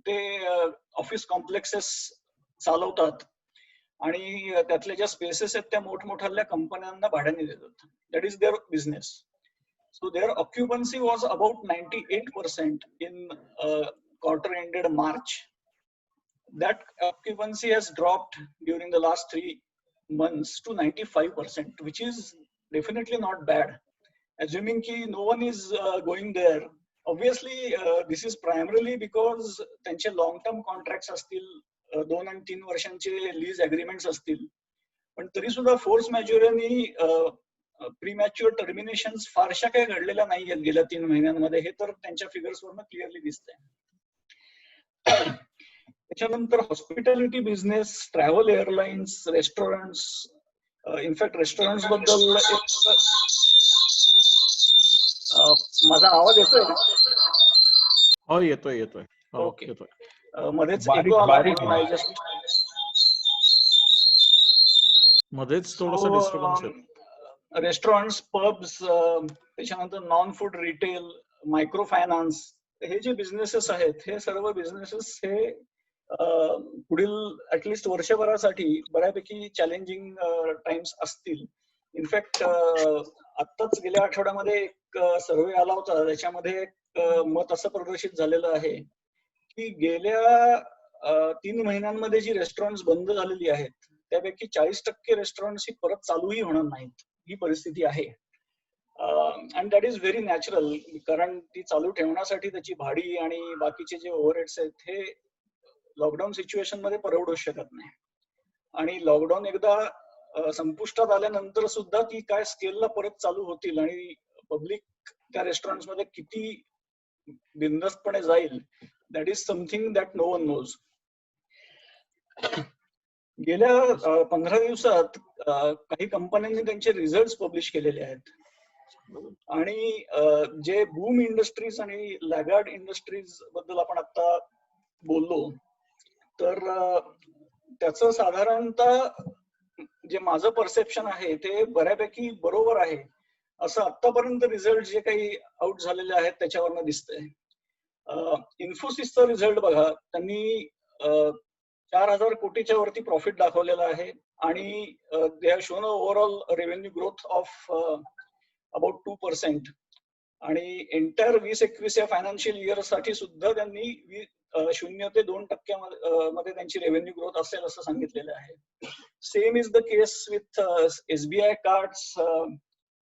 ते ऑफिस कॉम्प्लेक्सेस चालवतात आणि त्यातल्या ज्या स्पेसेस आहेत त्या मोठमोठ्या कंपन्यांना भाड्याने देतात. That is their business. So their occupancy was about 98% in quarter ended March. That occupancy has dropped during the last 3 months to 95%, which is definitely not bad. Assuming ki no one is going there, obviously this is primarily because त्यांचे long term contracts असतील, 2 आणि 3 वर्षांचे lease agreements असतील, पण तरी सुद्धा force मॅज्युअरनी premature टर्मिनेशन्स फारशा काही घडलेल्या नाही आहेत गेल्या 3 महिन्यांमध्ये. हे तर त्यांच्या फिगर्सवरनं क्लिअरली दिसतंय. त्याच्यानंतर hospitality business, travel airlines, restaurants. In fact restaurants बद्दल माझा आवाज येतोय ना? हो येतोय. ओके. येतोय. मध्येच एको आला म्हणून जस्ट मध्येच थोडासा डिस्टर्बन्स आहे. रेस्टॉरंट्स, पब्स, त्याच्यानंतर non food retail, micro finance, हे जे बिझनेसेस आहेत हे सर्व बिझनेसेस हे पुढील ऍटलिस्ट वर्षभरासाठी बऱ्यापैकी चॅलेंजिंग टाइम्स असतील. इनफॅक्ट आत्ताच गेल्या आठवड्यामध्ये एक सर्वे आला होता, त्याच्यामध्ये एक मत असं प्रदर्शित झालेलं आहे की गेल्या 3 महिन्यांमध्ये जी रेस्टॉरंट्स बंद झालेली आहेत त्यापैकी 40% रेस्टॉरंट्स ही परत चालूही होणार नाहीत, ही परिस्थिती आहे. And that is very natural, कारण ती चालू ठेवण्यासाठी त्याची भाडी आणि बाकीचे जे ओव्हरहेड्स आहेत हे लॉकडाऊन सिच्युएशन मध्ये परवडू शकत नाही. आणि लॉकडाऊन एकदा संपुष्टात आल्यानंतर सुद्धा ती काय स्केलला परत चालू होतील आणि पब्लिक त्या रेस्टॉरंट्स मध्ये किती बिनधास्तपणे जाईल, that is something that no one knows. गेल्या 15 दिवसात काही कंपन्यांनी त्यांचे रिझल्ट पब्लिश केलेले आहेत आणि जे बूम इंडस्ट्रीज आणि लॅगार्ड इंडस्ट्रीज बद्दल आपण आता बोललो, तर त्याचं साधारणतः जे माझं परसेप्शन आहे ते बऱ्यापैकी बरोबर आहे असं आतापर्यंत रिझल्ट जे काही आउट झालेले आहेत त्याच्यावरनं दिसतंय. इन्फोसिसचा रिझल्ट बघा, त्यांनी 4,000 कोटीच्या वरती प्रॉफिट दाखवलेला आहे आणि they have shown overall revenue growth of about 2%. आणि एंटायर 20-21 या फायनान्शियल इयर साठी सुद्धा त्यांनी 0 ते 2% मध्ये त्यांची रेव्हेन्यू ग्रोथ असेल असं सांगितलेलं आहे. Same is the case with SBI cards,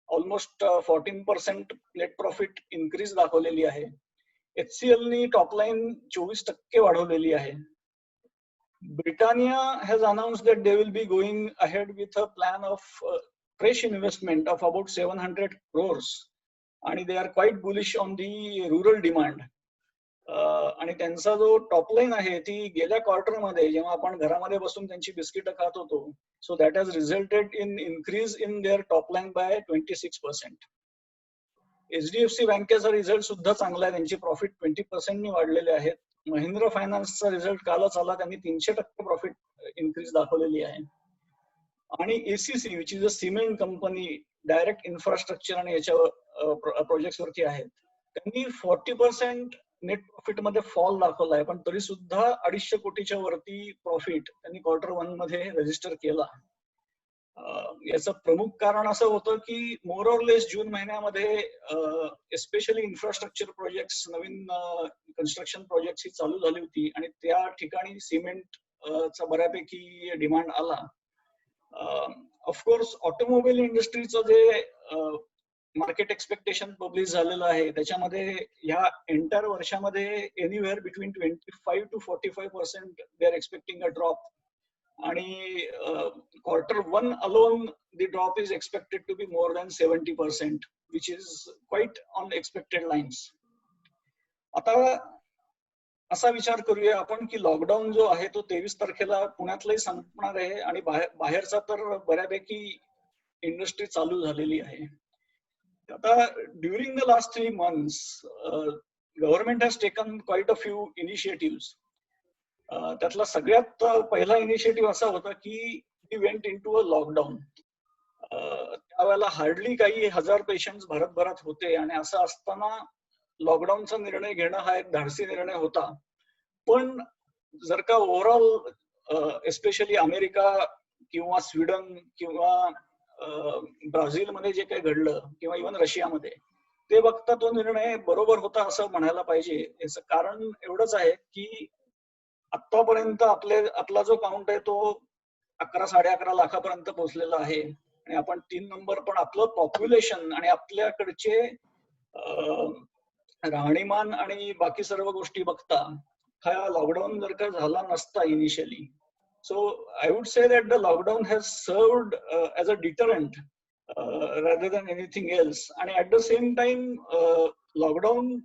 almost 14% net profit increase दाखवलेली आहे. HCLनी टॉपलाईन 24% वाढवलेली आहे. Britannia has announced that they will be going ahead with a plan of fresh investment of about 700 crores and they are quite bullish on the rural demand. आणि त्यांचा जो टॉपलाईन आहे ती गेल्या क्वार्टरमध्ये जेव्हा आपण घरामध्ये बसून त्यांची बिस्किट खात होतो, so that has resulted in increase in their topline by 26%. HDFC बँकेचा रिझल्ट सुद्धा चांगला आहे, त्यांची प्रॉफिट 20% वाढलेले आहेत. महिंद्रा फायनान्सचा रिझल्ट कालच आला, त्यांनी 300% प्रॉफिट इन्क्रीज दाखवलेली आहे. आणि ACC which is a cement company, direct infrastructure आणि याच्या प्रोजेक्ट्स वरती आहेत, त्यांनी 40% नेट प्रॉफिट मध्ये फॉल दाखवलाय, पण तरी सुद्धा 250 कोटीच्या वरती प्रॉफिट त्यांनी Q1 मध्ये रजिस्टर केला. याचं प्रमुख कारण असं होतं की मोर ऑर लेस जून महिन्यामध्ये एस्पेशली इन्फ्रास्ट्रक्चर प्रोजेक्ट्स, नवीन कन्स्ट्रक्शन प्रोजेक्ट्स ही चालू झाली होती आणि त्या ठिकाणी सिमेंट चा बऱ्यापैकी डिमांड आला. ऑफकोर्स ऑटोमोबाईल इंडस्ट्रीचं जे मार्केट एक्सपेक्टेशन पब्लिश झालेलं आहे त्याच्यामध्ये ह्या एंटायर वर्षामध्ये anywhere between 25 to 45% they are expecting a drop. आणि Q1 alone the drop is expected to be more than 70%, which is quite on expected lines. आता असा विचार करूया आपण की लॉकडाऊन जो आहे तो 23 तारखेला पुण्यातलाही संपणार आहे आणि बाहेरचा तर बऱ्यापैकी इंडस्ट्री चालू झालेली आहे. आता during the last 3 months government has taken quite a few initiative. त्यातला सगळ्यात पहिला इनिशिएटिव्ह असा होता की we went into a lockdown. त्यावेळेला हार्डली काही 1000 पेशंट्स भारतभरात होते आणि असं असताना लॉकडाऊनचा निर्णय घेणं हा एक धाडसी निर्णय होता. पण जर का ओव्हरऑल एस्पेशली अमेरिका किंवा स्वीडन किंवा ब्राझीलमध्ये जे काही घडलं किंवा इव्हन रशियामध्ये, ते बघता तो निर्णय बरोबर होता असं म्हणायला पाहिजे. याचं कारण एवढंच आहे की आतापर्यंत आपला जो काउंट आहे तो 11-11.5 लाखापर्यंत पोहोचलेला आहे आणि आपण 3 नंबर, पण आपलं पॉप्युलेशन आणि आपल्याकडचे राहणीमान आणि बाकी सर्व गोष्टी बघता हा लॉकडाऊन जर का झाला नसता initially, so I would say that the lockdown has served as a deterrent rather than anything else. आणि at the same time lockdown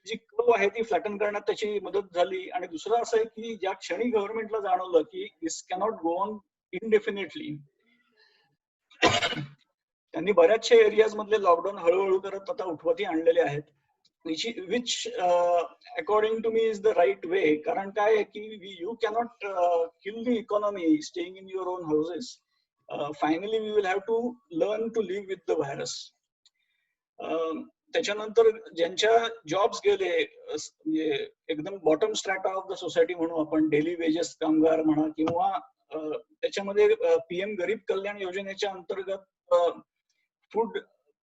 जी कर्व आहे ती फ्लॅटन करण्यात त्याची मदत झाली. आणि दुसरं असं आहे की ज्या क्षणी गव्हर्नमेंटला जाणवलं की दिस कॅनॉट गो ऑन इनडेफिनेटली, त्यांनी बऱ्याचशा एरियाज मधले लॉकडाऊन हळूहळू करत आता उठवती आणलेले आहेत, which according to me is the right way. कारण काय आहे की you cannot kill the economy staying in your own houses. Finally we will have to learn to live with the virus. त्याच्यानंतर ज्यांच्या जॉब्स गेले, म्हणजे एकदम bottom strata of the society म्हणू आपण, डेली वेजेस कामगार म्हणा, किंवा त्याच्यामध्ये PM गरीब कल्याण योजनेच्या अंतर्गत फूड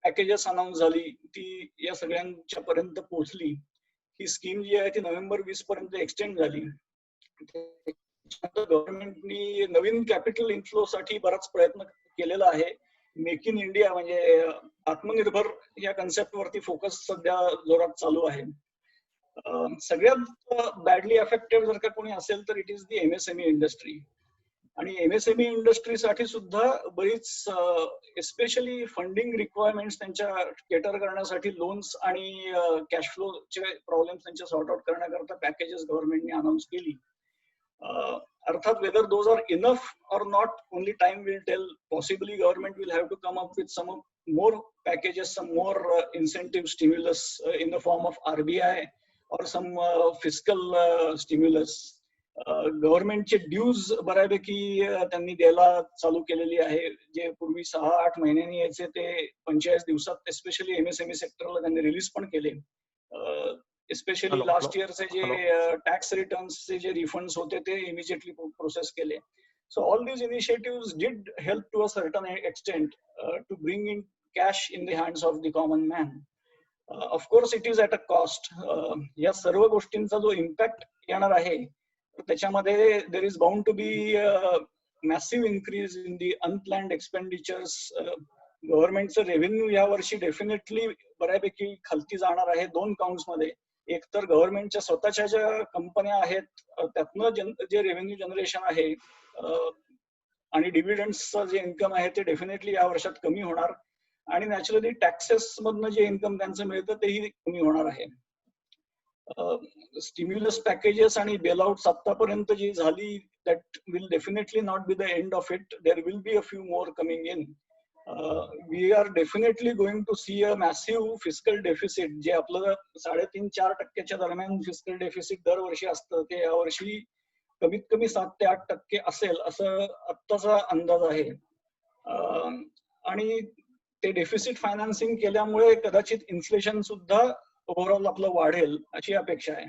पॅकेजेस अनाऊन्स झाली, ती या सगळ्यांच्या पर्यंत पोहोचली. ही स्कीम जी आहे ती नोव्हेंबर 20 पर्यंत एक्सटेंड झाली. गव्हर्नमेंटनी नवीन कॅपिटल इन्फ्लो साठी बराच प्रयत्न केलेला आहे. मेक इन इंडिया म्हणजे आत्मनिर्भर या कन्सेप्ट वरती फोकस सध्या जोरात चालू आहे. सगळ्यात बॅडली अफेक्टेड जर का कोणी असेल तर it is the MSME industry. आणि MSME इंडस्ट्रीसाठी सुद्धा बरीच एस्पेशली फंडिंग रिक्वायरमेंट्स त्यांच्या केटर करण्यासाठी लोन्स आणि कॅश फ्लोचे प्रॉब्लेम्स त्यांच्या सॉर्ट आउट करण्याकरता पॅकेजेस गव्हर्नमेंटने अनाऊन्स केली. अर्थात whether those are enough or not, only time will tell. Possibly government will have to come up with some more packages, some more incentive stimulus in the form of RBI or some fiscal stimulus. गव्हर्नमेंटचे dues बऱ्यापैकी त्यांनी द्यायला चालू केलेली आहे. जे पूर्वी 6-8 महिन्यांनी यायचे ते 45 दिवसात एस्पेशली MSME सेक्टरला त्यांनी रिलीज पण केले. एस्पेशली लास्ट इयरचे जे टॅक्स रिटर्न्सचे जे रिफंड्स होते ते इमिजिएटली प्रोसेस केले. So all these initiative did help to a certain extent to bring in cash in the hands of the common man. Of course it is at a cost. या सर्व गोष्टींचा जो impact येणार आहे त्याच्यामध्ये there is bound to be massive increase in the unplanned expenditures. गव्हर्नमेंटचं revenue यावर्षी definitely बऱ्यापैकी खालती जाणार आहे 2 काउंट्स मध्ये. एक तर गव्हर्नमेंटच्या स्वतःच्या ज्या कंपन्या आहेत त्यातनं जे रेव्हेन्यू जनरेशन आहे आणि डिव्हिडंड्सचं जे इन्कम आहे ते डेफिनेटली या वर्षात कमी होणार. आणि नॅचरली टॅक्सेस मधनं जे इन्कम त्यांचं मिळतं तेही कमी होणार आहे. स्टिम्युलस पॅकेजेस आणि बेलआउट्स आतापर्यंत जी झाली that will definitely not be the end of it. There will be a few more coming in. We are definitely going to see a massive fiscal deficit. जे आपलं 3.5-4% दरम्यान फिस्कल डेफिसिट दरवर्षी असतं ते यावर्षी कमीत कमी 7 ते 8% असेल असं आत्ताचा अंदाज आहे. आणि ते डेफिसिट फायनान्सिंग केल्यामुळे कदाचित इन्फ्लेशन सुद्धा ओव्हरऑल आपलं वाढेल अशी अपेक्षा आहे.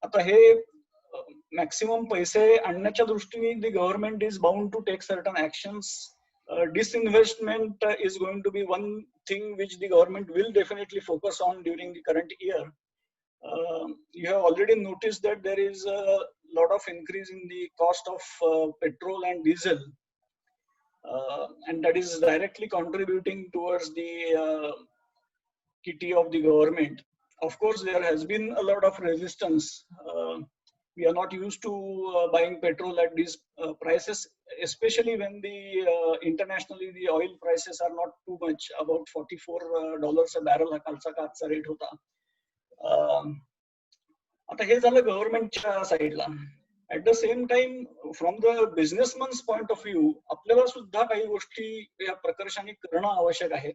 आता हे मॅक्सिमम पैसे आणण्याच्या दृष्टीने the government is bound to take certain actions. Disinvestment is going to be one thing which the government will definitely focus on during the current year. You have already noticed that there is a lot of increase in the cost of petrol and diesel, and that is directly contributing towards the kitty of the government. Of course, there has been a lot of resistance. We are not used to buying petrol at these prices, especially when the internationally the oil prices are not too much, about $44 a barrel हा कालचा का आजचा rate होता. आता हे झालं गव्हर्नमेंटच्या साईडला. At the same time from the businessman's point of view आपल्याला सुद्धा काही गोष्टी या प्रकर्षाने करणं आवश्यक आहे.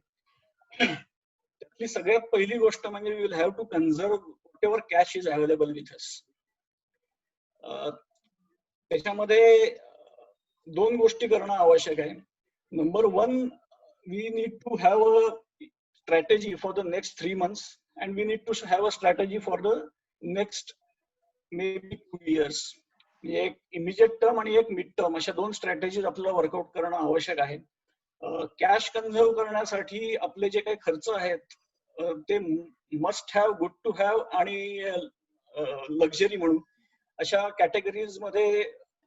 त्यातली सगळ्यात पहिली गोष्ट म्हणजे we will have to conserve whatever cash is available with us. त्याच्यामध्ये दोन गोष्टी करणं आवश्यक आहे. Number one, we need to have a strategy for the next 3 months and we need to have a strategy for the next maybe 2 years. एक immediate term आणि एक mid term अशा दोन स्ट्रॅटेजीज आपल्याला वर्कआउट करणं आवश्यक आहे. Cash conserve करण्यासाठी आपले जे काही खर्च आहेत ते must have, good to have आणि लक्झरी म्हणून अशा कॅटेगरीज मध्ये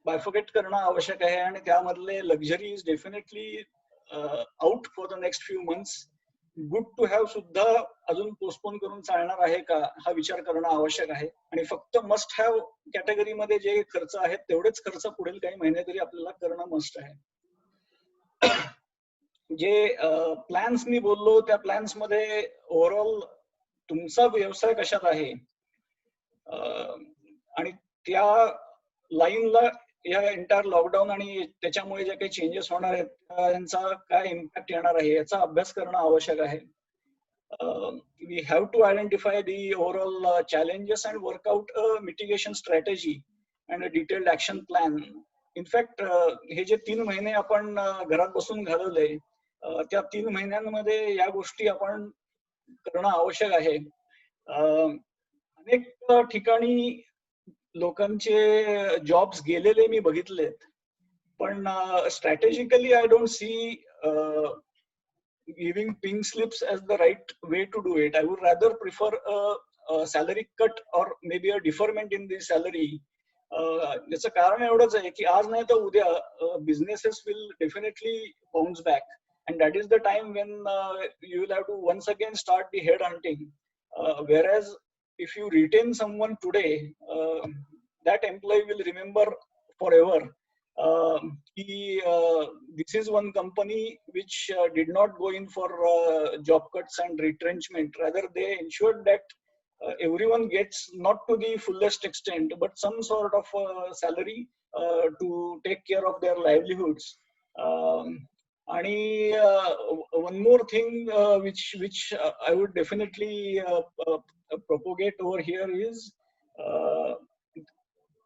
बायफोकेट करणं आवश्यक आहे. आणि त्यामधले luxury is definitely out for the next few months. Good to have सुद्धा अजून पोस्टपोन करून चालणार आहे का हा विचार करणं आवश्यक आहे. आणि फक्त मस्ट हॅव कॅटेगरीमध्ये जे खर्च आहेत तेवढेच खर्च पुढील काही महिने तरी आपल्याला करणं मस्ट आहे. जे प्लॅन्स मी बोललो त्या प्लॅन्स मध्ये ओव्हरऑल तुमचा व्यवसाय कशात आहे आणि त्या लाईनला या एंटायर लॉकडाऊन आणि त्याच्यामुळे जे काही चेंजेस होणार आहेत त्यांचा काय इम्पॅक्ट येणार आहे याचा अभ्यास करणं आवश्यक आहे. We have to identify the overall challenges and work out a mitigation strategy and a detailed action plan. In fact हे जे 3 महिने आपण घरात बसून घालवले त्या 3 महिन्यांमध्ये या गोष्टी आपण करणं आवश्यक आहे. अनेक ठिकाणी लोकांचे जॉब्स गेलेले मी बघितलेत, पण strategically I don't see giving pink slips as the right way to do it. I would rather prefer a salary cut or maybe a deferment in the salary. याचं कारण एवढंच आहे की आज नाही तर उद्या businesses will definitely bounce back and that is the time when you will have to once again start the head hunting. Whereas if you retain someone today, that employee will remember forever. This is one company which did not go in for job cuts and retrenchment. Rather, they ensured that everyone gets not to the fullest extent, but some sort of salary to take care of their livelihoods. आणि one more thing which I would definitely propagate over here is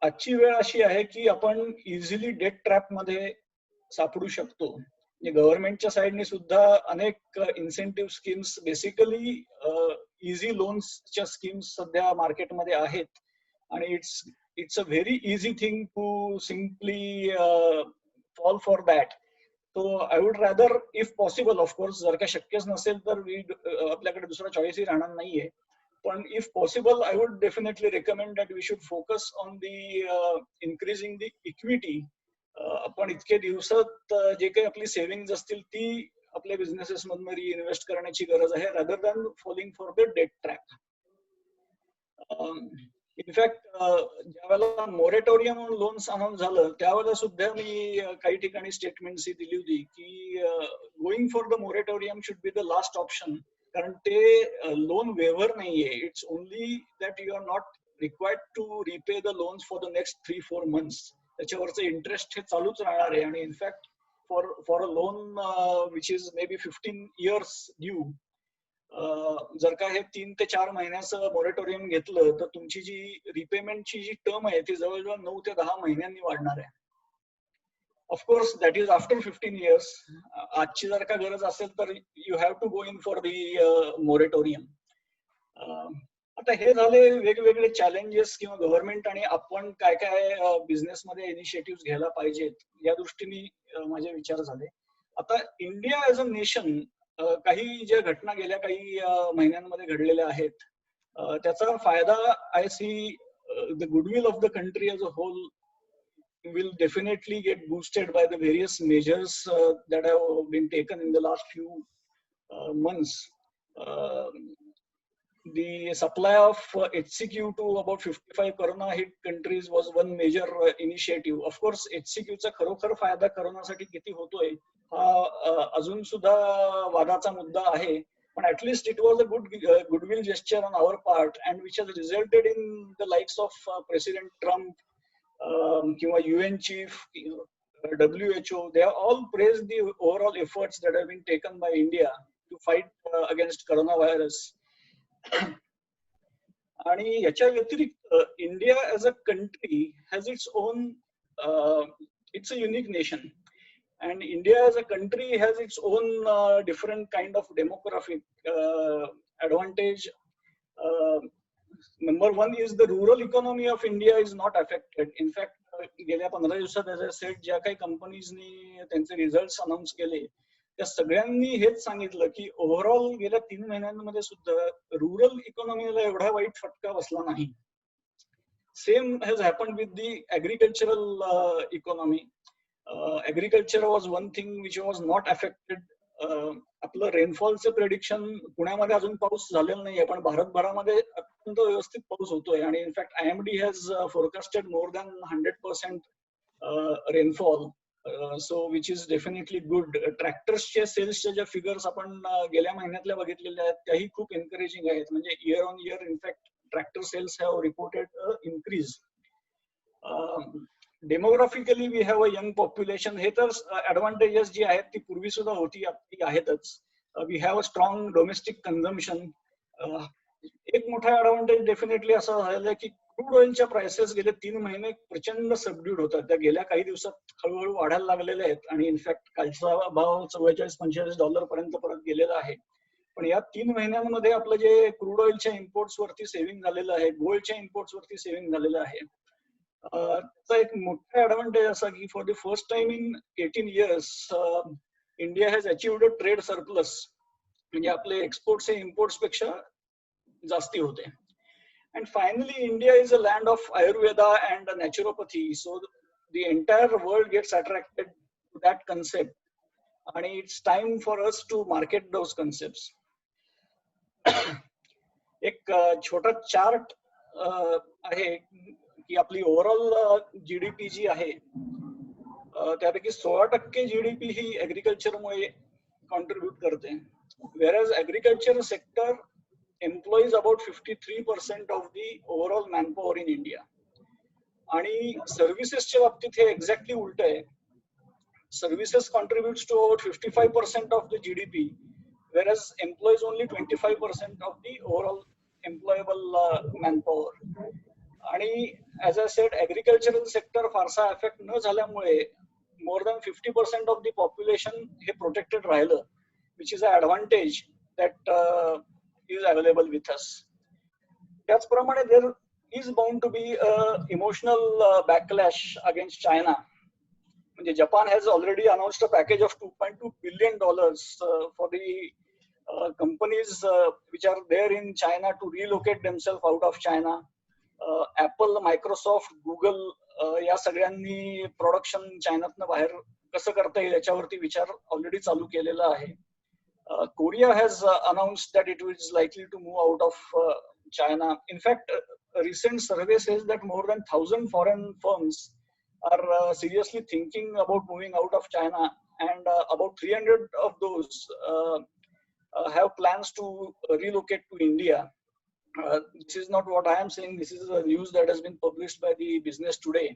आजची वेळ अशी आहे की आपण easily date trap मध्ये सापडू शकतो. गव्हर्नमेंटच्या साईडने सुद्धा अनेक इन्सेंटिव्ह स्कीम्स, बेसिकली इझी लोन्सच्या स्कीम्स सध्या मार्केटमध्ये आहेत आणि it's a very easy thing to simply fall for that. So I would rather, if possible, of course, जर का शक्यच नसेल तर आपल्याकडे दुसरा चॉईसही राहणार नाहीये, पण if possible, I would definitely recommend that we should focus on the increasing the equity. आपण इतके दिवसात जे काही आपली सेव्हिंग्ज असतील ती आपल्या बिझनेसेस मधून रिइन्व्हेस्ट करण्याची गरज आहे, rather than falling for the debt trap. In fact ज्यावेळेला मोरेटोरियम लोन्स अनाऊन्स झालं त्यावेळेला सुद्धा मी काही ठिकाणी स्टेटमेंट्स ही दिली होती की going for the moratorium should be the last option. कारण ते लोन वेव्हर नाहीये. It's only that you are not required to repay the loans for the next 3-4 months. त्याच्यावरचं इंटरेस्ट हे चालूच राहणार आहे. आणि in fact for a loan which is maybe 15 years due, जर का हे 3 ते 4 महिन्याचं मोरेटोरियम घेतलं तर तुमची जी रिपेमेंटची जी टर्म आहे ती जवळजवळ 9 ते 10 महिन्यांनी वाढणार आहे. Of course that is after 15 years. आजची जर का गरज असेल तर you have to go in for the moratorium. आता हे झाले वेगवेगळे चॅलेंजेस किंवा गव्हर्नमेंट आणि आपण काय काय बिझनेस मध्ये इनिशिएटिव्ह घ्यायला पाहिजेत या दृष्टीने माझे विचार झाले. आता इंडिया ऍज अ नेशन काही ज्या घटना गेल्या काही महिन्यांमध्ये घडलेल्या आहेत त्याचा फायदा I see the goodwill of the country as a whole will definitely get boosted by the various measures that have been taken in the last few months. The supply of HCQ to about 55 corona hit countries was one major initiative. Of course, HCQ चा खरोखर फायदा करोनासाठी किती होतोय हा अजून सुद्धा वादाचा मुद्दा आहे. But at least it was a good goodwill gesture on our part, and which has resulted in the likes of President Trump, किंवा UN chief, WHO, they have all praised the overall efforts that have been taken by India to fight against coronavirus. आणि याच्या व्यतिरिक्त India as a country has its own, it's a unique nation, and India as a country has its own different kind of demographic advantage. Number one is the rural economy of India is not affected. In fact, गेल्या 15 दिवसात as I said ज्या काही कंपनीजनी त्यांचे results announce केले त्या सगळ्यांनी हेच सांगितलं की ओव्हरऑल गेल्या 3 महिन्यांमध्ये सुद्धा रुरल इकॉनॉमीला एवढा वाईट फटका बसला नाही. Same has happened with the agricultural economy. Agriculture was one thing which was not affected. आपलं रेनफॉलचं प्रेडिक्शन पुण्यामध्ये अजून पाऊस झालेला नाहीये पण भारतभरामध्ये अत्यंत व्यवस्थित पाऊस होतोय आणि in fact IMD has forecasted more than 100% rainfall, so which is definitely good. ट्रॅक्टर्सचे सेल्सच्या ज्या फिगर्स आपण गेल्या महिन्यातल्या बघितलेल्या आहेत त्याही खूप एनकरेजिंग आहेत. म्हणजे year on year in fact tractor sales have reported increase. Demographically we have a young population. हे तर ऍडव्हान्टेजेस जी आहेत ती पूर्वी सुद्धा होती ती आहेतच. We have a strong domestic consumption. एक मोठा ऍडव्हान्टेज डेफिनेटली असा झालेला की क्रूड ऑइलच्या प्राइसेस गेले 3 महिने प्रचंड सबड्यूड होतात. त्या गेल्या काही दिवसात हळूहळू वाढायला लागलेल्या आहेत आणि इनफॅक्ट कालचा भाव $44-45 पर्यंत परत गेलेला आहे. पण या 3 महिन्यांमध्ये आपलं जे क्रूड ऑइलच्या इम्पोर्ट्स वरती सेव्हिंग झालेलं आहे, गोल्डच्या इम्पोर्ट्स वरती सेव्हिंग झालेलं आहे. त्याचा एक मोठा ऍडव्हान्टेज असा की for the first time in 18 years India has achieved a trade surplus. म्हणजे आपले एक्सपोर्ट्स हे इम्पोर्ट्स पेक्षा जास्ती होते. And finally India is a land of Ayurveda and naturopathy, so the entire world gets attracted to that concept आणि it's time for us to market those concept. एक छोटा chart आहे की आपली ओव्हरऑल जीडीपी जी आहे त्यापैकी 16% जीडीपी ही ऍग्रिकल्चरमुळे कॉन्ट्रीब्युट करते. whereas agriculture sector employs about 53% of the overall manpower in India. आणि सर्व्हिसेसच्या बाबतीत हे एक्झॅक्टली उलट आहे. Services contributes to about 55% of the GDP, whereas employs only 25% of the overall employable manpower. आणि as I said, agricultural sector फारसा affect न झाल्यामुळे more than 50% of the population हे protected राहिलं, which is an advantage that is available with us. त्याचप्रमाणे there is bound to be a emotional backlash against China. म्हणजे Japan has already announced a package of $2.2 billion for the companies which are there in China to relocate themselves out of China. Apple, Microsoft, Google या सगळ्यांनी production चायनातनं बाहेर कसं करता येईल याच्यावरती विचार already चालू केलेला आहे. Korea has announced that it is likely to move out of China. In fact, a recent survey says that more than 1,000 foreign firms are seriously thinking about moving out of China, and about 300 of those have plans to relocate to India. This is not what I am saying. This is a news that has been published by the Business Today.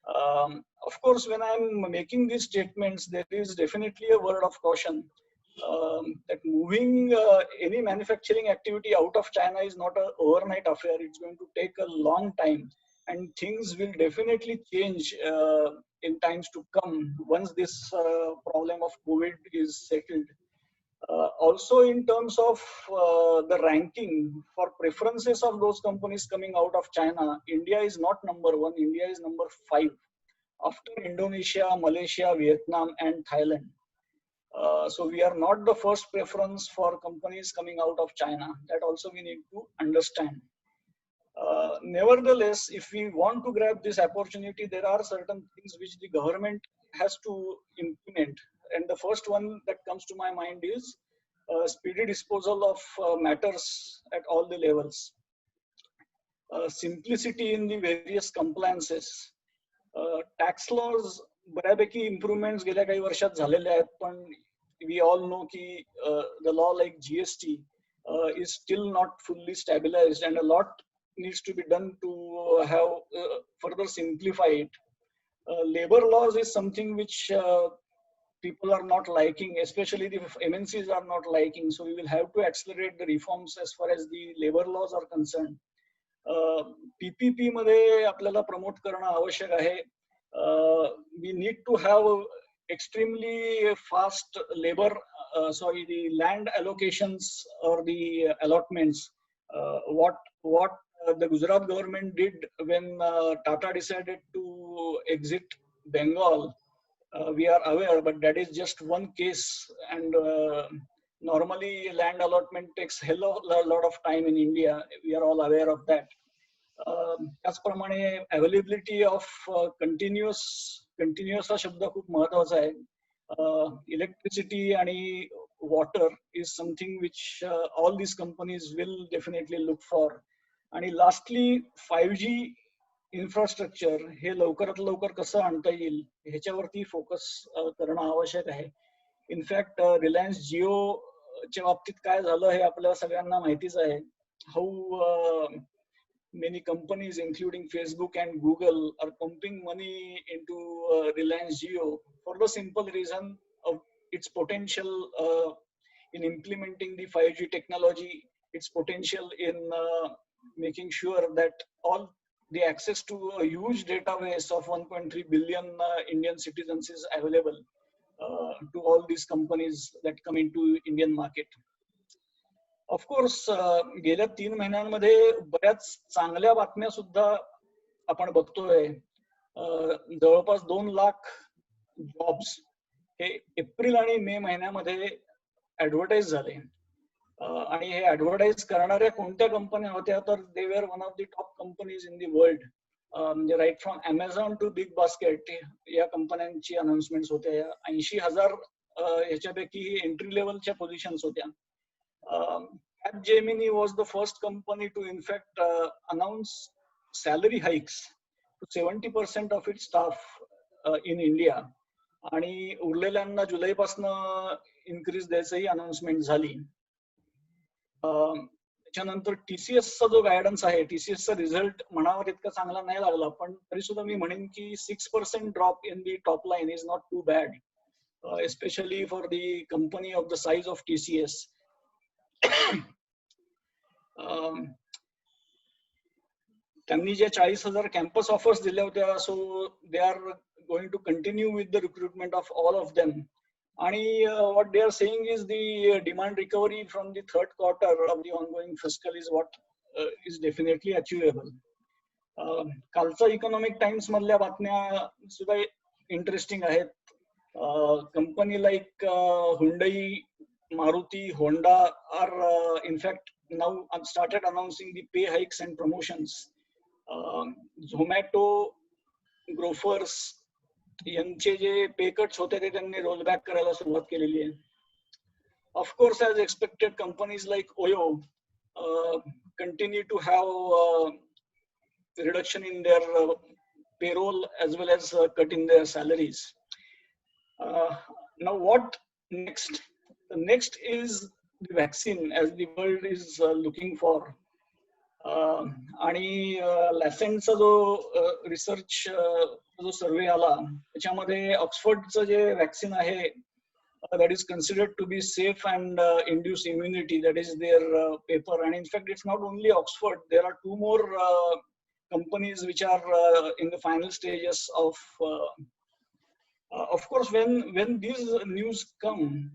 Of course, when I am making these statements, there is definitely a word of caution that moving any manufacturing activity out of China is not an overnight affair. It's going to take a long time, and things will definitely change in times to come once this problem of COVID is settled. Also in terms of the ranking for preferences of those companies coming out of China, India is not number 1, India is number 5 after Indonesia, Malaysia, Vietnam and Thailand. So we are not the first preference for companies coming out of China. That also we need to understand. Nevertheless, if we want to grab this opportunity, there are certain things which the government has to implement. And the first one that comes to my mind is speedy disposal of matters at all the levels. Simplicity in the various compliances. Tax laws बऱ्यापैकी improvements गेल्या काही वर्षात झालेले आहेत, पण we all know की the law like GST is still not fully stabilized and a lot needs to be done to have further simplify it. Labor laws is something which people are not liking, especially the MNCs are not liking. So we will have to accelerate the reforms as far as the labor laws are concerned. PPP मध्ये आपल्याला promote करणं आवश्यक आहे. We need to have extremely fast labor, the land allocations or the allotments. What the Gujarat government did when Tata decided to exit Bengal, we are aware, but that is just one case. And normally land allotment takes a lot of time in India. We are all aware of that. त्याचप्रमाणे availability of continuous हा शब्द खूप महत्वाचा आहे. Electricity आणि water is something which all these companies will definitely look for. आणि lastly 5G infrastructure हे लवकरात लवकर कसं आणता येईल ह्याच्यावरती फोकस करणं आवश्यक आहे. इनफॅक्ट रिलायन्स जिओच्या बाबतीत काय झालं हे आपल्या सगळ्यांना माहितीच आहे. How many companies including Facebook and Google are pumping money into Reliance Jio for the simple reason of its potential in implementing the 5G technology, its potential in making sure that all the access to a huge database of 1.3 billion Indian citizens is available to all these companies that come into Indian market. Of course, गेल्या 3 महिन्यांमध्ये बऱ्याच चांगल्या बातम्या सुद्धा आपण बघतोय. जवळपास 2 lakh jobs हे एप्रिल आणि मे महिन्यामध्ये ऍडव्हर्टाइज झाले. आणि हे ऍडव्हर्टाइज करणाऱ्या कोणत्या कंपन्या होत्या तर they were one of the top companies in the world. म्हणजे right from Amazon to Big Basket या कंपन्यांची अनाउन्समेंट्स होत्या. 80,000 ह्याच्यापैकी एंट्री लेवलच्या पोझिशन्स होत्या. Capgemini was the first company to in fact announce salary hikes to 70% of its staff in India. आणि उरलेल्यांना जुलैपासून increase द्यायचंही announcement झाली. त्याच्यानंतर TCSचा जो गायडन्स आहे, TCSचा रिझल्ट म्हणावा तितका चांगला नाही लागला, पण तरी सुद्धा मी म्हणेन की 6% drop in the top line is not too bad, especially for the company of the size of TCS. त्यांनी ज्या 40,000 कॅम्पस ऑफर्स दिल्या होत्या, so they are going to continue with the recruitment of all of them. आणि what they are saying is the demand recovery from the third quarter of the ongoing fiscal is what is definitely achievable. कालचा economic times मधल्या बातम्या सुद्धा interesting आहेत. Company like Hyundai, Maruti, Honda are in fact now started announcing the pay hikes and promotions. Zomato, Grofers यांचे जे पे cuts होते ते त्यांनी रोल बॅक करायला सुरुवात केलेली आहे. Of course as expected companies like OYO continue to have reduction in their payroll as well as cut in their salaries. Now what next? The next is the vaccine, as the world is looking for. आणि लॅसेंटचा जो research जो सर्वे आला त्याच्यामध्ये ऑक्सफर्डचं जे vaccine आहे that is considered to be safe and induce immunity, that is their paper. And in fact it's not only Oxford, there are 2 more companies which are in the final stages of course when these news come,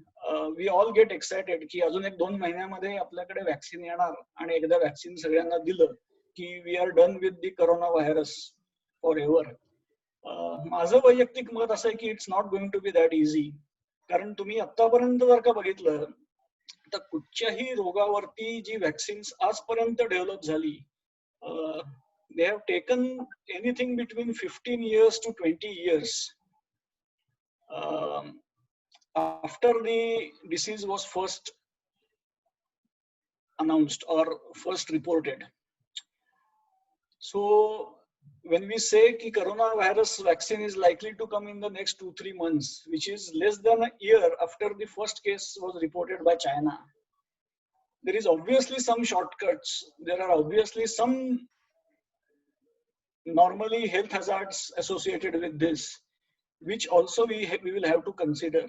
we all get excited की अजून 1-2 महिन्यामध्ये आपल्याकडे vaccine येणार आणि एकदा vaccine सगळ्यांना दिलं की we are done with the corona virus forever. माझं वैयक्तिक मत असं आहे की it's not going to be that easy. कारण तुम्ही आतापर्यंत जर का बघितलं तर कुठच्याही रोगावरती जी वॅक्सिन्स आजपर्यंत डेव्हलप झाली, they have taken anything between 15 years to 20 years after the disease was first announced or first reported. So when we say ki coronavirus vaccine is likely to come in the next 2-3 months, which is less than a year after the first case was reported by China, there is obviously some shortcuts. There are obviously some normally health hazards associated with this, which also we will have to consider.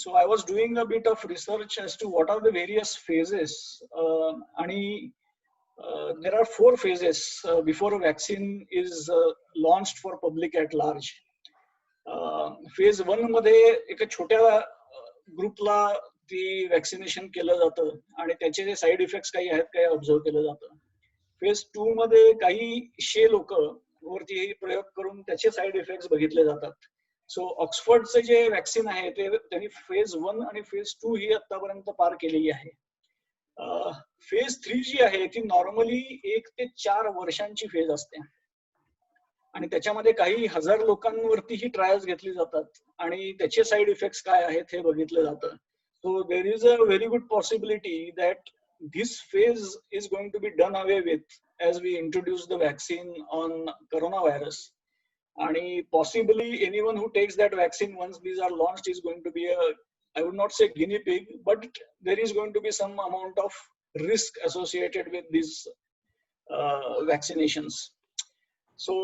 So I was doing a bit of research as to what are the various phases, and there are 4 phases before a vaccine is launched for public at large. Phase 1 मध्ये एका छोट्या ग्रुपला ती vaccination केलं जातं आणि त्याचे जे साईड इफेक्ट्स काही आहेत काही ऑब्झर्व केलं जातं. फेज 2 मध्ये काही लोक वरती प्रयोग करून त्याचे साईड इफेक्ट्स बघितले जातात. सो ऑक्सफर्डचे जे वॅक्सिन आहे ते त्यांनी फेज 1 आणि फेज 2 ही आतापर्यंत पार केलेली आहे. फेज 3 जी आहे ती नॉर्मली 1 ते 4 वर्षांची फेज असते आणि त्याच्यामध्ये काही हजार लोकांवरती ही ट्रायल्स घेतली जातात आणि त्याचे साईड इफेक्ट्स काय आहेत हे बघितलं जातं. So there is a very good possibility that this phase is going to be done away with as we introduce the vaccine on coronavirus. And possibly anyone who takes that vaccine once these are launched is going to be a, I would not say guinea pig, but there is going to be some amount of risk associated with these vaccinations. So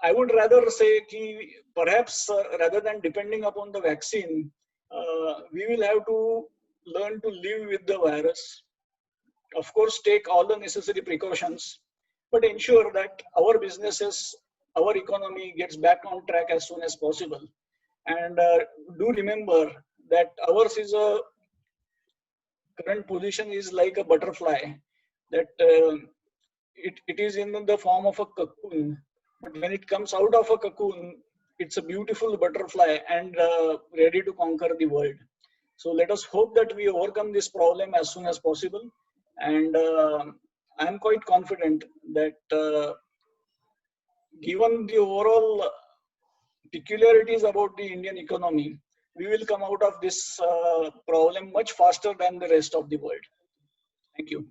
I would rather say ki perhaps rather than depending upon the vaccine, we will have to learn to live with the virus. Of course, take all the necessary precautions, but ensure that our businesses, our economy gets back on track as soon as possible. And do remember that ours is a current position is like a butterfly, that it is in the form of a cocoon, but when it comes out of a cocoon, it's a beautiful butterfly and ready to conquer the world. So let us hope that we overcome this problem as soon as possible. And I am quite confident that given the overall peculiarities about the Indian economy, we will come out of this problem much faster than the rest of the world. Thank you.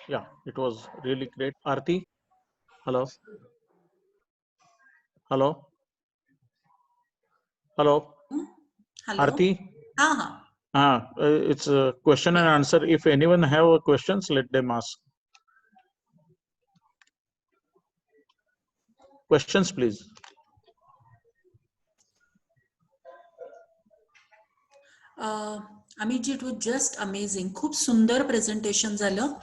Yeah, it was really great. Aarti, hello. Hello. Hello. Hello. Aarti. Ha. It's a question and answer. If anyone have questions, let them ask. Questions, please. Amit, it was just amazing. खूप सुंदर presentation झालं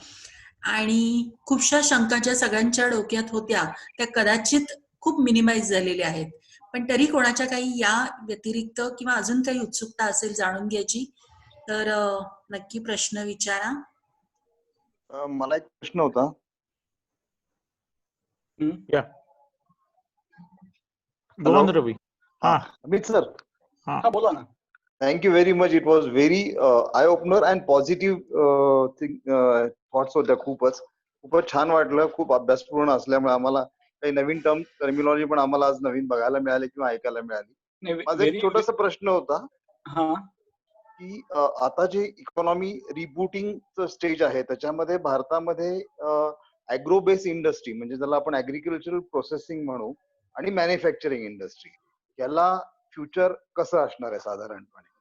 आणि खूपशा शंका ज्या सगळ्यांच्या डोक्यात होत्या त्या कदाचित खूप मिनिमाइज झालेल्या आहेत. पण तरी कोणाच्या काही या व्यतिरिक्त किंवा अजून काही उत्सुकता असेल जाणून घ्यायची तर नक्की प्रश्न विचारा. मला एक प्रश्न होता. Go on, Ravi. Amit sir. बोला ना. Thank you very much. It was very eye-opener and positive thoughts होत्या. खूपच छान वाटलं. खूप अभ्यासपूर्ण असल्यामुळे आम्हाला काही नवीन टर्मिनॉलॉजी पण आम्हाला आज नवीन बघायला मिळाली किंवा ऐकायला मिळाली. माझा एक छोटासा प्रश्न होता की आता जे इकॉनॉमी रिबूटिंगचं स्टेज आहे त्याच्यामध्ये भारतामध्ये ऍग्रो बेस इंडस्ट्री म्हणजे ज्याला आपण ऍग्रिकल्चरल प्रोसेसिंग म्हणू आणि मॅन्युफॅक्चरिंग इंडस्ट्री याला फ्युचर कसं असणार आहे साधारणपणे?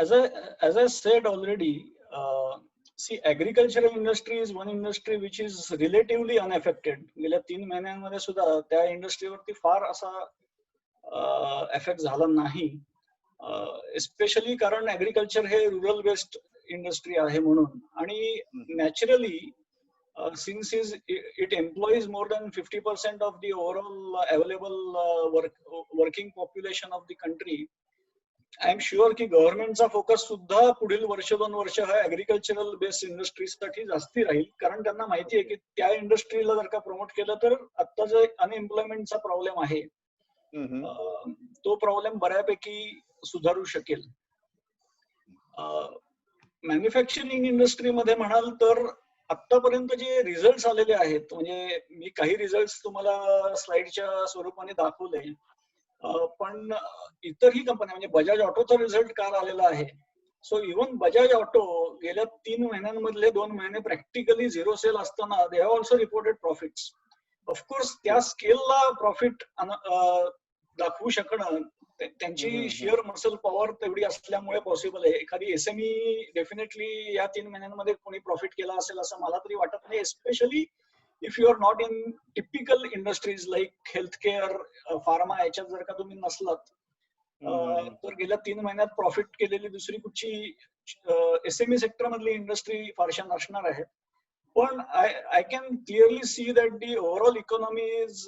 As I said already, see, agricultural industry is one industry which is relatively unaffected. गेल्या 3 महिन्यांमध्ये सुद्धा त्या इंडस्ट्रीवरती फार असा इफेक्ट झाला नाही. एस्पेशली कारण ऍग्रिकल्चर हे रुरल बेस्ड इंडस्ट्री आहे म्हणून. आणि naturally since it employs more than 50% of the overall available working population of the country, I am sure की गव्हर्नमेंटचा फोकस सुद्धा पुढील वर्ष 2 वर्ष हा ऍग्रिकल्चरल बेस्ड इंडस्ट्रीजसाठी जास्ती राहील. कारण त्यांना माहिती आहे की त्या इंडस्ट्रीला जर का प्रमोट केलं तर आता जो अनएम्प्लॉयमेंटचा प्रॉब्लेम आहे तो प्रॉब्लेम बऱ्यापैकी सुधारू शकेल. मॅन्युफॅक्चरिंग इंडस्ट्रीमध्ये म्हणाल तर आतापर्यंत जे रिझल्ट आलेले आहेत, म्हणजे मी काही रिझल्ट तुम्हाला स्लाइडच्या स्वरूपाने दाखवले, पण इतरही कंपन्या म्हणजे बजाज ऑटोचा रिझल्ट काल आलेला आहे. सो इव्हन बजाज ऑटो गेल्या 3 महिन्यांमधले 2 महिने प्रॅक्टिकली झिरो सेल असताना they have also reported profits. Of course त्या स्केलला प्रॉफिट दाखवू शकणं त्यांची शेअर मसल पॉवर तेवढी असल्यामुळे पॉसिबल आहे. एखादी एसएमई डेफिनेटली या 3 महिन्यांमध्ये कोणी प्रॉफिट केला असेल असं मला तरी वाटत नाही. Especially if you are not in typical industries like healthcare, pharma याच्यात जर का तुम्ही नसलात तर गेल्या 3 महिन्यात प्रॉफिट केलेली दुसरी कुठची एसएमई सेक्टर मधली इंडस्ट्री फारशा नसणार आहे. पण I can clearly see that the overall economy is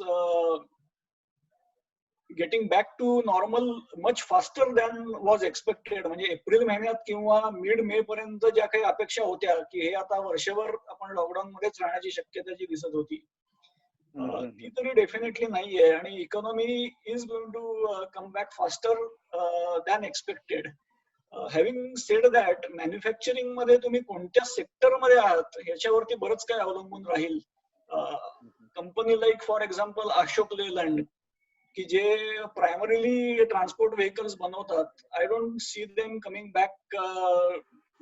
getting back to normal much faster than was expected. म्हणजे एप्रिल महिन्यात किंवा मिड मे पर्यंत ज्या काही अपेक्षा होत्या की हे आता वर्षभर आपण लॉकडाऊन मध्येच राहण्याची शक्यता जी दिसत होती ती तरी डेफिनेटली नाहीये. आणि economy is going to come back faster than expected. Having said that, manufacturing मध्ये तुम्ही कोणत्या सेक्टर मध्ये आहात याच्यावरती बरंच काय अवलंबून राहील. Company like for example Ashok Leyland की जे प्रायमरीली ट्रान्सपोर्ट व्हेकल्स बनवतात, I don't see them coming back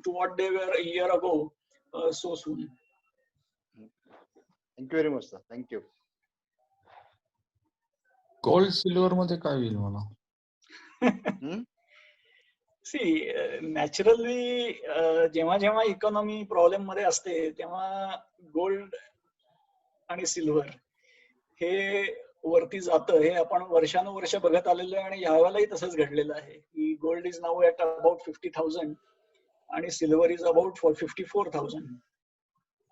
to what they were a year ago so soon. Thank you very much sir. Thank you. Gold silver मध्ये काय होईल मला? सी नॅचरली जेव्हा जेव्हा economy problem मध्ये असते तेव्हा गोल्ड आणि सिल्वर हे वरती जातं. हे आपण वर्षानुवर्ष बघत आलेलं आहे आणि यावेळेलाही तसंच घडलेलं आहे की gold is now at about 50,000 आणि सिल्वर इज अबाउट 54,000.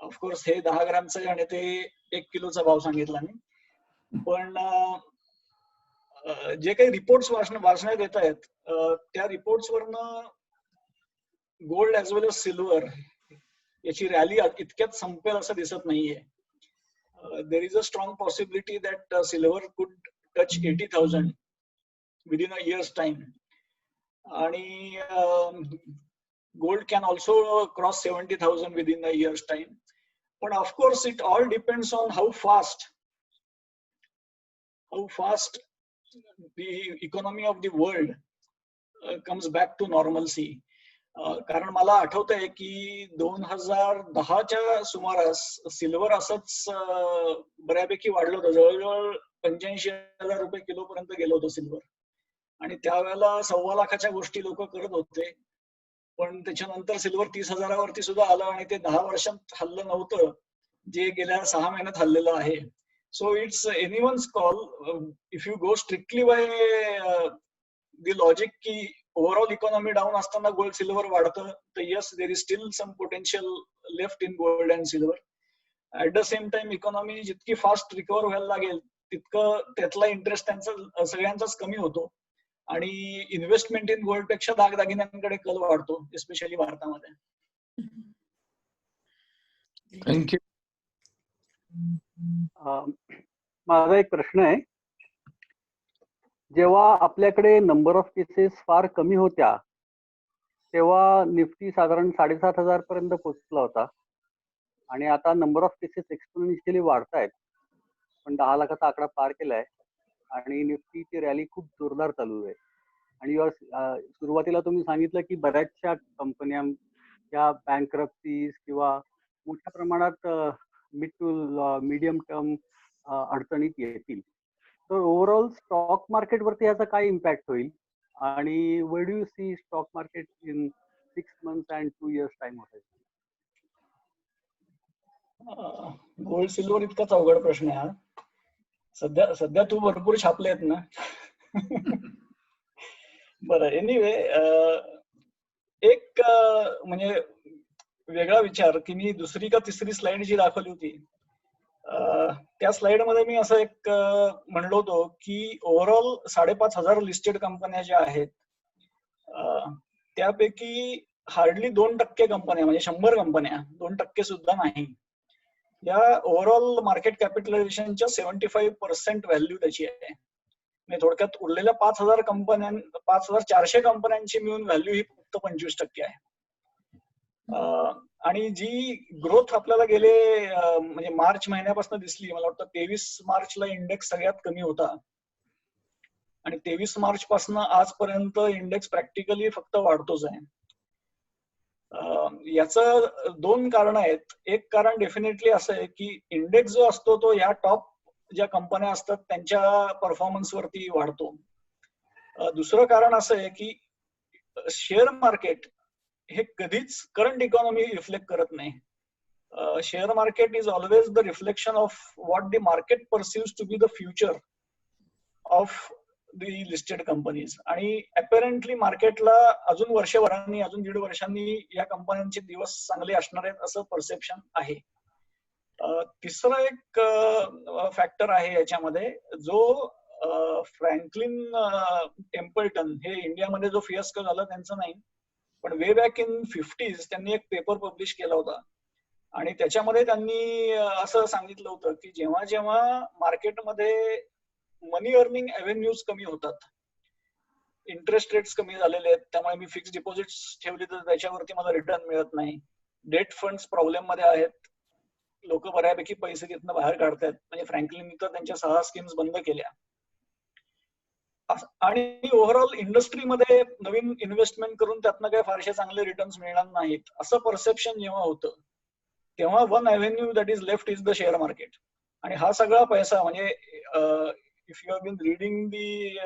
ऑफकोर्स हे 10 ग्रामचं आणि ते 1 किलोचा भाव सांगितला मी. पण जे काही रिपोर्ट्स वाचण्यात येत आहेत त्या रिपोर्ट्स वरनं गोल्ड ऍज वेल एज सिल्वर याची रॅली इतक्यात संपेल असं दिसत नाहीये. There is a strong possibility that silver could touch 80,000 within a year's time. And gold can also cross 70,000 within a year's time. But of course, it all depends on how fast the economy of the world comes back to normalcy. कारण मला आठवतंय की 2010च्या सुमारास silver असंच बऱ्यापैकी वाढलं होतं. जवळजवळ 85,000 रुपये किलो पर्यंत गेलं होतं सिल्वर. आणि त्यावेळेला 1.25 लाखाच्या गोष्टी लोक करत होते. पण त्याच्यानंतर सिल्वर 30,000वरती सुद्धा आलं आणि ते 10 वर्षात हल्लं नव्हतं जे गेल्या 6 महिन्यात हल्लेलं आहे. So it's anyone's call. If you go strictly by the logic की ओव्हरऑल इकॉनॉमी डाऊन असताना गोल्ड सिल्वर वाढतं, तर yes there is still some potential left in gold and silver. At the same time economy जितकी fast recover व्हायला लागेल तितकं त्यातला interest त्यांचा सगळ्यांचाच कमी होतो आणि इन्व्हेस्टमेंट इन गोल्ड पेक्षा दागदागिन्यांकडे कल वाढतो, एस्पेशली भारतामध्ये. थँक्यू. माझा एक प्रश्न आहे. जेव्हा आपल्याकडे नंबर ऑफ केसेस फार कमी होत्या तेव्हा निफ्टी साधारण 7,500 पर्यंत पोहोचला होता आणि आता नंबर ऑफ केसेस एक्सपोनेन्शियली वाढतायत, पण 10 लाखाचा आकडा पार केलाय आणि निफ्टीची रॅली खूप जोरदार चालू आहे. आणि सुरुवातीला तुम्ही सांगितलं की बऱ्याचशा कंपन्या या बँकरप्सीज किंवा मोठ्या प्रमाणात मिड टू मीडियम टर्म अडचणीत येतील. तर ओव्हरऑल स्टॉक मार्केट वरती याचा काय इम्पॅक्ट होईल आणि where do you see stock market in 6 months and 2 years time होईल? गोल्ड सिल्वर इतकाच अवघड प्रश्न आहे हा. सध्या तू भरपूर छापलेत ना. बरं, एनिवे एक म्हणजे वेगळा विचार की मी दुसरी का तिसरी स्लाइड जी दाखवली होती त्या स्लाइड मध्ये मी असं एक म्हणलो होतो की ओव्हरऑल 5,500 लिस्टेड कंपन्या ज्या आहेत त्यापैकी हार्डली 2% कंपन्या म्हणजे 100 कंपन्या 2% सुद्धा नाही या ओव्हरऑल मार्केट कॅपिटलायझेशनच्या 75% व्हॅल्यू त्याची आहे. म्हणजे थोडक्यात उरलेल्या 5,000 कंपन्यां 5,400 कंपन्यांची मिळून व्हॅल्यू ही फक्त 25% आहे. आणि जी ग्रोथ आपल्याला गेले म्हणजे मार्च महिन्यापासून दिसली, मला वाटतं 23 मार्चला इंडेक्स सगळ्यात कमी होता आणि 23 मार्च पासून आजपर्यंत इंडेक्स प्रॅक्टिकली फक्त वाढतोच आहे. याचं 2 कारण आहेत. एक कारण डेफिनेटली असं आहे की इंडेक्स जो असतो तो या टॉप ज्या कंपन्या असतात त्यांच्या परफॉर्मन्स वरती वाढतो. दुसरं कारण असं आहे की शेअर मार्केट हे कधीच करंट इकॉनॉमी रिफ्लेक्ट करत नाही. Share market is always the reflection of what the market perceives to be the future of the listed companies. आणि अपॅरेंटली मार्केटला अजून वर्षभरांनी अजून 1.5 वर्षांनी या कंपन्यांचे दिवस चांगले असणार आहेत असं परसेप्शन आहे. तिसरं एक फॅक्टर आहे याच्यामध्ये जो फ्रँकलिन टेम्पल्टन हे इंडियामध्ये जो फियास्को झाला त्यांचं नाही पण वे बॅक इन 50s त्यांनी एक पेपर पब्लिश केला होता आणि त्याच्यामध्ये त्यांनी असं सांगितलं होतं की जेव्हा जेव्हा मार्केटमध्ये मनी अर्निंग अव्हेन्यूज कमी होतात, इंटरेस्ट रेट्स कमी झालेले आहेत, त्यामुळे मी फिक्स डिपॉझिट्स ठेवली तर त्याच्यावरती मला रिटर्न मिळत नाही, डेट फंड्स प्रॉब्लेम मध्ये आहेत, लोक बऱ्यापैकी पैसे तिथनं बाहेर काढतात, म्हणजे फ्रँकलिननी तर त्यांच्या 6 स्कीम्स बंद केल्या आणि ओव्हरऑल इंडस्ट्रीमध्ये नवीन इन्व्हेस्टमेंट करून त्यातनं काही फारसे चांगले रिटर्न्स मिळणार नाहीत असं परसेप्शन जेव्हा होतं तेव्हा one avenue that is left is the share market. आणि हा सगळा पैसा म्हणजे if you have been reading the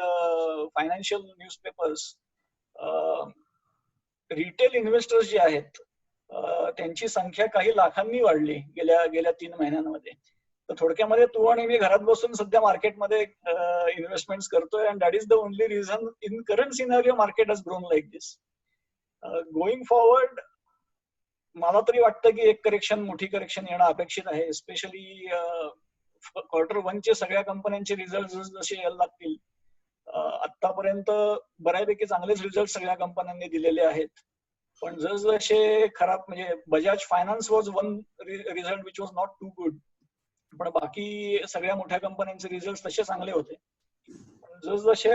financial newspapers, retail investors जे आहेत त्यांची संख्या काही लाखांनी वाढली गेल्या 3 महिन्यांमध्ये. तर थोडक्यामध्ये तू आणि मी घरात बसून सध्या मार्केटमध्ये इन्व्हेस्टमेंट करतोय and that is the only reason in current scenario market has grown like this. Going forward मला तरी वाटतं की एक मोठी करेक्शन येणं अपेक्षित आहे. स्पेशली Q1 सगळ्या कंपन्यांचे रिझल्ट जसे यायला लागतील, आतापर्यंत बऱ्यापैकी चांगलेच रिझल्ट सगळ्या कंपन्यांनी दिलेले आहेत, पण जसे खराब म्हणजे Bajaj finance was one result which was not too good, पण बाकी सगळ्या मोठ्या कंपन्यांचे रिझल्ट तसे चांगले होते. जसे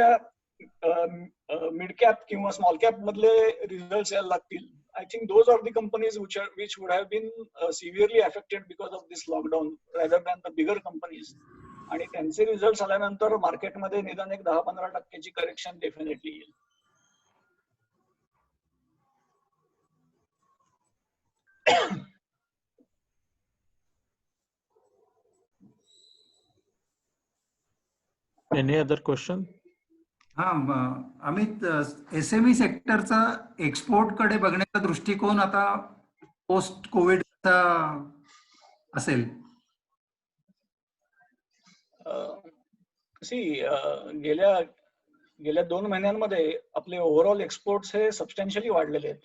मिड कॅप किंवा स्मॉल कॅप मधले रिझल्ट यायला लागतील, I think those are the companies which would have been severely affected because of this lockdown rather than the bigger companies. आणि त्यांचे रिझल्ट आल्यानंतर मार्केटमध्ये निदान एक 10-15% करेक्शन डेफिनेटली येईल. Any other question? हा अमित, एसएमई सेक्टरचा एक्सपोर्ट कडे बघण्याचा दृष्टिकोन आता पोस्ट कोविडचा असेल? गेल्या 2 महिन्यांमध्ये आपले ओव्हरऑल एक्सपोर्ट्स हे सबस्टॅन्शियली वाढलेले आहेत.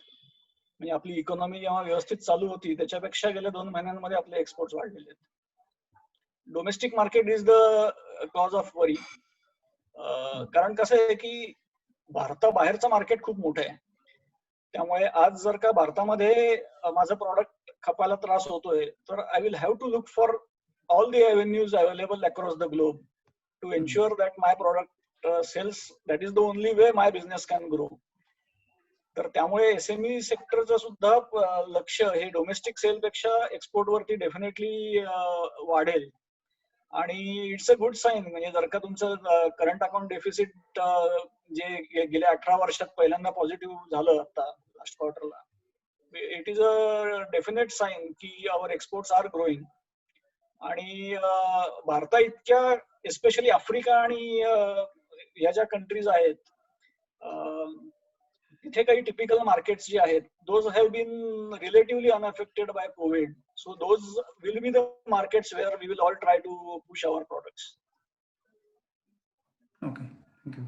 म्हणजे आपली इकॉनॉमी जेव्हा व्यवस्थित चालू होती त्याच्यापेक्षा गेल्या 2 महिन्यांमध्ये आपले एक्सपोर्ट्स वाढलेले आहेत. Domestic market is the cause of worry. कारण कसं आहे की भारताबाहेरचं मार्केट खूप मोठं आहे, त्यामुळे आज जर का भारतामध्ये माझं प्रॉडक्ट खपायला त्रास होतोय तर I will have to look for all the avenues available across the globe to ensure that my product sales. That is the only way my business can grow. तर त्यामुळे एसएमई सेक्टरचं सुद्धा लक्ष हे डोमेस्टिक सेल पेक्षा export वरती definitely वाढेल. आणि इट्स अ गुड साईन. म्हणजे जर का तुमचं करंट अकाउंट डेफिसिट जे गेल्या 18 वर्षात पहिल्यांदा पॉझिटिव्ह झालं आता लास्ट क्वार्टरला, it is a definite sign की आवर एक्सपोर्ट्स आर ग्रोईंग. आणि भारता इतक्या एस्पेशली आफ्रिका आणि या ज्या कंट्रीज आहेत तिथे काही टिपिकल मार्केट्स जे आहेत those have been relatively unaffected by covid. So those will be the markets where we will all try to push our products. Okay, thank you.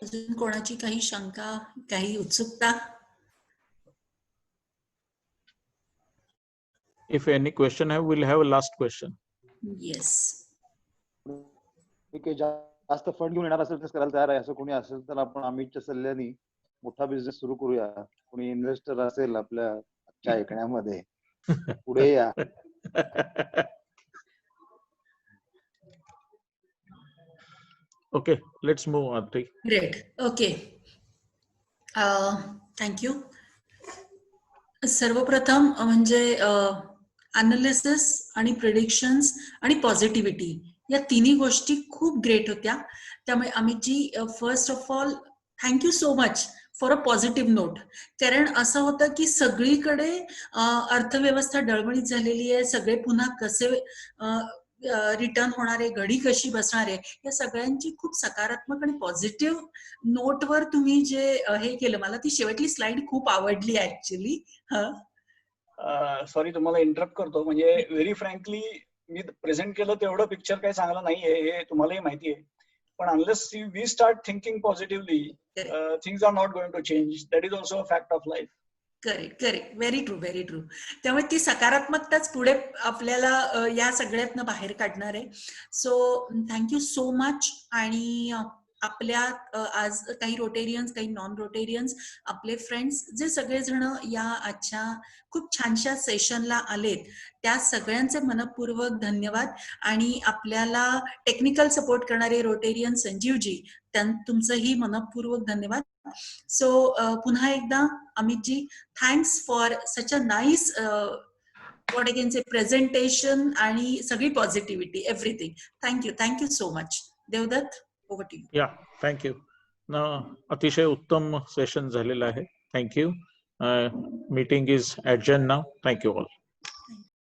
अजून कोणाची काही शंका, काही उत्सुकता? If any question have, we'll have a last question. Yes. ठीक आहे, जास्त fund घेऊन येणार असेल तर करायला तयार आहे. असं कोणी असेल तर आपण अमितच्या सल्ल्याने मोठा बिझनेस सुरू करूया. कोणी इन्व्हेस्टर असेल आपल्या आजच्या ऐकण्यामध्ये, पुढे या. Okay, let's move on. Great. Okay. Thank you. सर्वप्रथम म्हणजे अनालिसिस आणि प्रिडिक्शन्स आणि पॉझिटिव्हिटी या तिन्ही गोष्टी खूप ग्रेट होत्या. त्यामुळे Amitji, first of all thank you so much for a positive note. कारण असं होतं की सगळीकडे अर्थव्यवस्था डळमळीत झालेली आहे, सगळे पुन्हा कसे रिटर्न होणार आहे, घडी कशी बसणार आहे, या सगळ्यांची खूप सकारात्मक आणि पॉझिटिव्ह नोटवर तुम्ही जे हे केलं, मला ती शेवटली स्लाइड खूप आवडली ऍक्च्युली. सॉरी तुम्हाला इंटरप्ट करतो. म्हणजे व्हेरी फ्रँकली मी प्रेझेंट केलं तेवढं पिक्चर काही चांगलं नाहीये, हे तुम्हालाही माहिती आहे. पण unless we start thinking positively, things are not going to change. That is also a fact of life. Correct, correct. Very true, very true. त्यामुळे ती सकारात्मकताच पुढे आपल्याला या सगळ्यातनं बाहेर काढणार आहे. So thank you so much. आणि आपल्या आज काही रोटेरियन्स, काही नॉन रोटेरियन्स, आपले फ्रेंड्स जे सगळेजण या आजच्या खूप छानशा सेशनला आलेत, त्या सगळ्यांचे मनपूर्वक धन्यवाद. आणि आपल्याला टेक्निकल सपोर्ट करणारे रोटेरियन संजीवजी, तुमचंही मनपूर्वक धन्यवाद. सो पुन्हा एकदा Amitji, thanks for such a nice what I can say presentation आणि सगळी positivity, everything. Thank you so much. Devdatt, over to you. Yeah, thank you. अतिशय उत्तम सेशन झालेलं आहे. Thank you. Meeting is adjourned now. Thank you all.